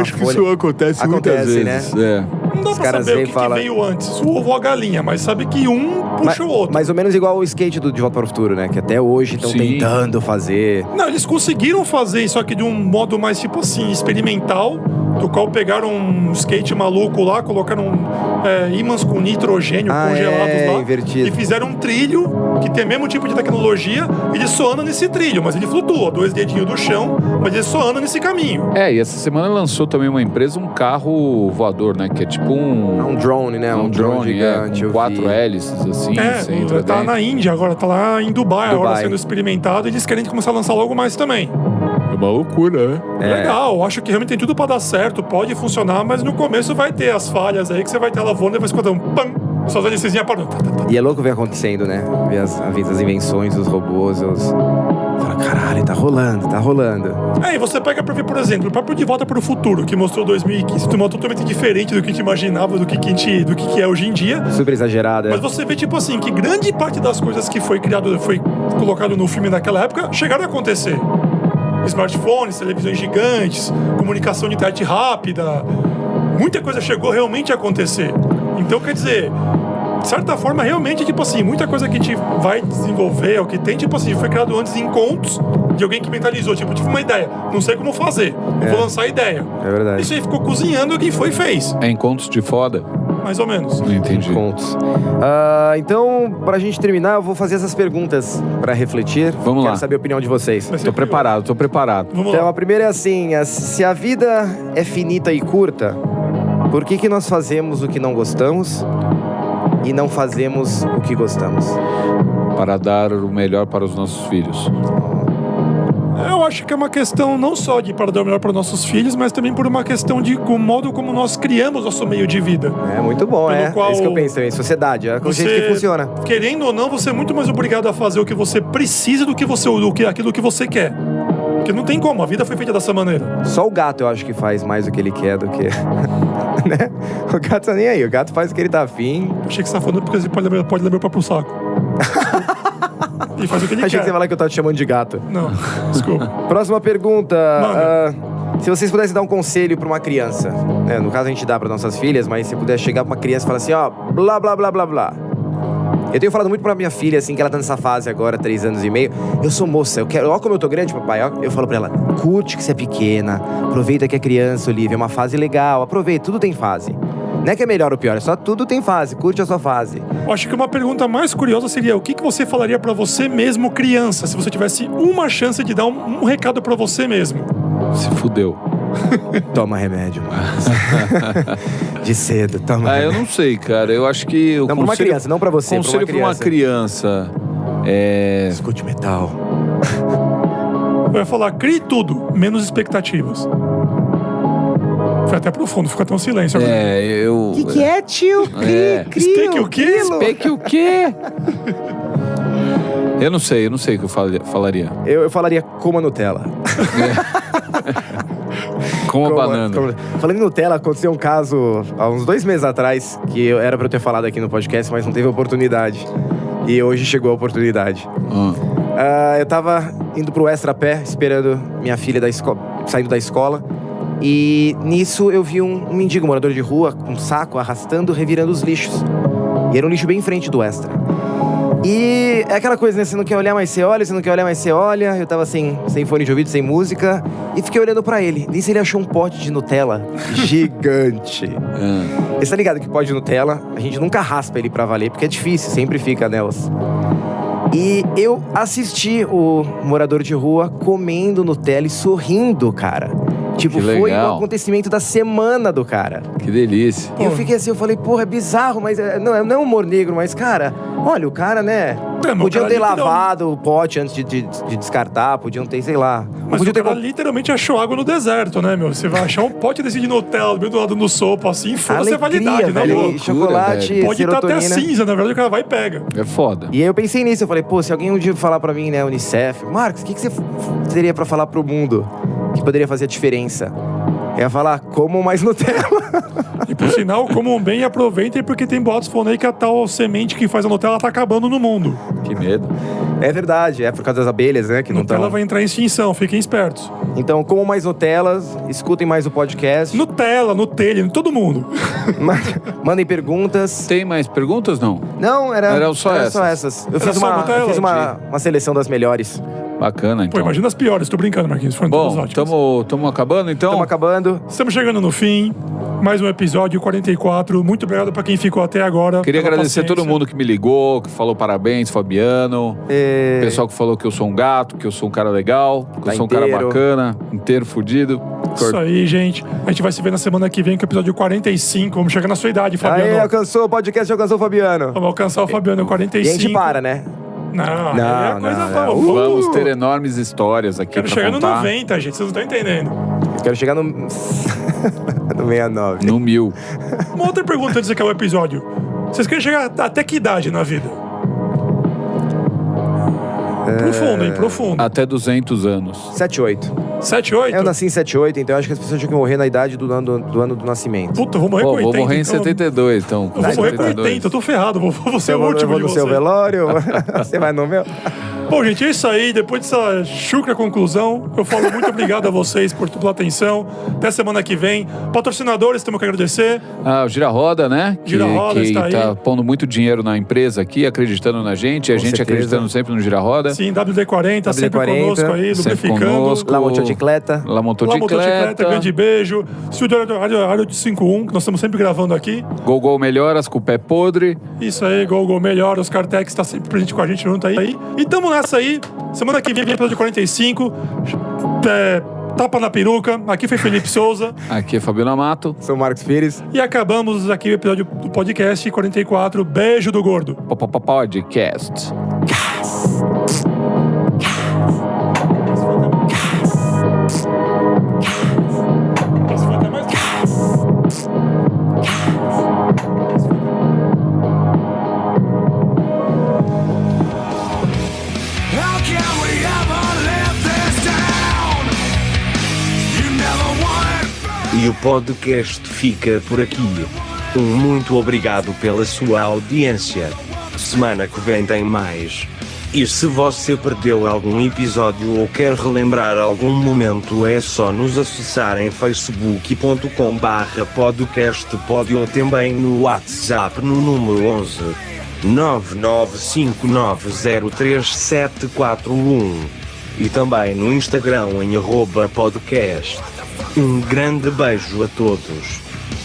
acho que folha. isso acontece muitas vezes, né? Não dá pra saber o que veio antes, o ovo ou a galinha, mas sabe que um puxa o outro. Mais ou menos igual o skate do De Volta para o Futuro, né? Que até hoje estão tentando fazer. Não, eles conseguiram fazer isso aqui de um modo mais, experimental, do qual pegaram um skate maluco lá, colocaram ímãs com nitrogênio congelados lá. Invertido. E fizeram um trilho que tem o mesmo tipo de tecnologia, ele só anda nesse trilho, mas ele flutua, 2 dedinhos do chão, mas ele só anda nesse caminho. E essa semana lançou também uma empresa, um carro voador, né? Que é tipo um drone, né? Um drone gigante. Com 4 hélices, assim. Você entra tá na Índia agora, tá lá em Dubai agora sendo experimentado, e eles querem começar a lançar logo mais também. uma loucura, né? Legal, eu acho que realmente tem tudo pra dar certo, pode funcionar, mas no começo vai ter as falhas aí que você vai ter lavando e vai escutar um pam, suas alicezinhas parando. E é louco ver acontecendo, né? Ver as invenções, os robôs, Fala, caralho, tá rolando. E você pega pra ver, por exemplo, o próprio De Volta para o Futuro, que mostrou 2015, de uma totalmente diferente do que a gente imaginava, do que é hoje em dia. Super exagerada. Mas você vê, tipo assim, que grande parte das coisas que foi colocado no filme naquela época, chegaram a acontecer. Smartphones, televisões gigantes, comunicação de internet rápida. Muita coisa chegou realmente a acontecer. Então, quer dizer, de certa forma, realmente, tipo assim, muita coisa que a gente vai desenvolver, o que tem, tipo assim, foi criado antes em contos de alguém que mentalizou, tipo, tive uma ideia, não sei como fazer, vou lançar a ideia. É verdade. Isso aí ficou cozinhando e quem foi fez. É em contos de foda? Mais ou menos. Não entendi. Contos. Então, pra gente terminar, eu vou fazer essas perguntas pra refletir. Vamos lá. Quero saber a opinião de vocês. Vai Tô preparado. Vamos Então, lá. a primeira é assim, se a vida é finita e curta, por que nós fazemos o que não gostamos e não fazemos o que gostamos? Para dar o melhor para os nossos filhos. Eu acho que é uma questão não só de para dar o melhor para nossos filhos, mas também por uma questão de o modo como nós criamos nosso meio de vida. É muito bom, Pelo qual é isso que eu penso também. Sociedade, é o jeito que funciona. Querendo ou não, você é muito mais obrigado a fazer o que você precisa do que aquilo que você quer. Porque não tem como, a vida foi feita dessa maneira. Só o gato eu acho que faz mais o que ele quer do que... né? O gato tá nem aí, o gato faz o que ele tá afim. Achei que você tá falando porque você pode levar o próprio saco. E faz o que ele Achei quer. que você ia falar que eu tava te chamando de gato. Não, desculpa. Próxima pergunta. Manda. Se vocês pudessem dar um conselho pra uma criança, né? No caso a gente dá pra nossas filhas, mas se puder chegar pra uma criança e falar assim, ó, blá, blá, blá, blá, blá. Eu tenho falado muito pra minha filha, assim, que ela tá nessa fase agora, 3 anos e meio. Eu sou moça, eu quero... Ó como eu tô grande, papai, ó. Eu falo pra ela, curte que você é pequena, aproveita que é criança, Olivia, é uma fase legal, aproveita, tudo tem fase. Não é que é melhor ou pior, é só tudo tem fase, curte a sua fase. Eu acho que uma pergunta mais curiosa seria o que você falaria pra você mesmo, criança, se você tivesse uma chance de dar um recado pra você mesmo? Se fudeu. Toma remédio, mano. De cedo, toma remédio. Eu não sei, cara. Eu acho que o Não, pra uma criança, não pra você, conselho pra uma criança é... Escute metal. Eu ia falar, crie tudo, menos expectativas. Foi até profundo, ficou até um silêncio agora. eu... O que é, tio? Explique o quê? Explique o quê? Eu não sei o que eu falaria. Eu falaria coma Nutella. Coma banana. Falando em Nutella, aconteceu um caso há uns 2 meses atrás, que era pra eu ter falado aqui no podcast, mas não teve oportunidade. E hoje chegou a oportunidade. Eu tava indo pro Extra Pé, esperando minha filha saindo da escola. E nisso eu vi um mendigo, morador de rua, com um saco, arrastando, revirando os lixos. E era um lixo bem em frente do Extra. E é aquela coisa, né? Você não quer olhar, mas você olha. Você não quer olhar, mas você olha. Eu tava sem fone de ouvido, sem música. E fiquei olhando pra ele. Nisso ele achou um pote de Nutella gigante. Você tá ligado que pote de Nutella, a gente nunca raspa ele pra valer, porque é difícil, sempre fica nelas. E eu assisti o morador de rua comendo Nutella e sorrindo, cara. Tipo, foi o acontecimento da semana do cara. Que delícia. E eu fiquei assim, eu falei, porra, é bizarro, mas não é humor negro, mas, cara, olha, o cara, né? Podiam ter lavado o pote antes de descartar, podiam ter, sei lá. Mas o cara literalmente achou água no deserto, né, meu? Você vai achar um pote desse de Nutella do lado no sopa, assim, foda-se a validade, né, velho? Chocolate, pode estar até cinza, na verdade, o cara vai e pega. É foda. E aí eu pensei nisso, eu falei, pô, se alguém um dia falar pra mim, né, Unicef, Marcos, o que você teria pra falar pro mundo que poderia fazer a diferença? Eu ia falar, comam mais Nutella. E por sinal, comam bem e aproveitem, porque tem boatos falando aí que a tal semente que faz a Nutella tá acabando no mundo. Que medo. É verdade, é por causa das abelhas, né? Que não Nutella vai entrar em extinção, fiquem espertos. Então, comam mais Nutellas, escutem mais o podcast. Nutella, Nutella, todo mundo. Mandem perguntas. Tem mais perguntas, não? Não, eram só essas. Eu fiz uma seleção das melhores. Bacana, então. Pô, imagina as piores, tô brincando, Marquinhos. Foram todas Bom, ótimas. tamo acabando, então? Estamos acabando. Estamos chegando no fim. Mais um episódio 44. Muito obrigado pra quem ficou até agora. Queria agradecer a todo mundo que me ligou, que falou parabéns, Fabiano. O pessoal que falou que eu sou um gato, que eu sou um cara legal, que eu sou um cara bacana, inteiro, fudido. Isso aí, gente. A gente vai se ver na semana que vem com o episódio 45. Vamos chegar na sua idade, Fabiano. Aí, alcançou o podcast, alcançou o Fabiano. Vamos alcançar o Fabiano, 45. E a gente para, né? Não, Não, aí é coisa não. boa. Vamos ter enormes histórias aqui Quero pra chegar contar. no 90, gente. Vocês não estão entendendo. Eu quero chegar no... no 69. No 1000. Uma outra pergunta antes de acabar o episódio. Vocês querem chegar até que idade na vida? Profundo, hein? Profundo. Até 200 anos. 78. 7, 8? Eu nasci em 78, então eu acho que as pessoas tinham que morrer na idade do ano do nascimento. Puta, eu vou morrer Pô, com 80. vou morrer em então... 72, então. Eu vou morrer com 80, eu tô ferrado. Vou ser o último eu vou de no você. seu velório, você vai no meu. Bom, gente, é isso aí. Depois dessa chucra conclusão, eu falo muito obrigado a vocês pela atenção. Até semana que vem. Patrocinadores, temos que agradecer. O Gira Roda, né? Gira Roda que está aí. tá pondo muito dinheiro na empresa aqui, acreditando na gente. A gente certeza. acreditando sempre no Gira Roda. Sim, WD-40, sempre WD-40, conosco aí, sempre lubrificando. conosco. La Motocicleta. La Lá, motocicleta, Motocicleta. grande beijo. Estúdio Área 51, que nós estamos sempre gravando aqui. Gol Melhoras com o pé podre. Isso aí, Gol melhor. Os Cartex tá sempre presente com a gente junto aí. E tamo nessa aí. Semana que vem, episódio 45. Tapa na peruca. Aqui foi Felipe Souza. Aqui é Fabiano Amato. Sou Marcos Pires. E acabamos aqui o episódio do podcast 44. Beijo do Gordo. Podcast. E o podcast fica por aqui. Muito obrigado pela sua audiência. Semana que vem tem mais. E se você perdeu algum episódio ou quer relembrar algum momento, é só nos acessar em facebook.com/podcastpod ou também no WhatsApp no número 11 995903741 e também no Instagram em @podcast. Um grande beijo a todos.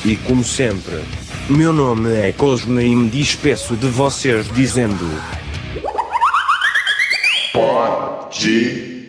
E como sempre, meu nome é Cosme e me despeço de vocês dizendo... Podcast.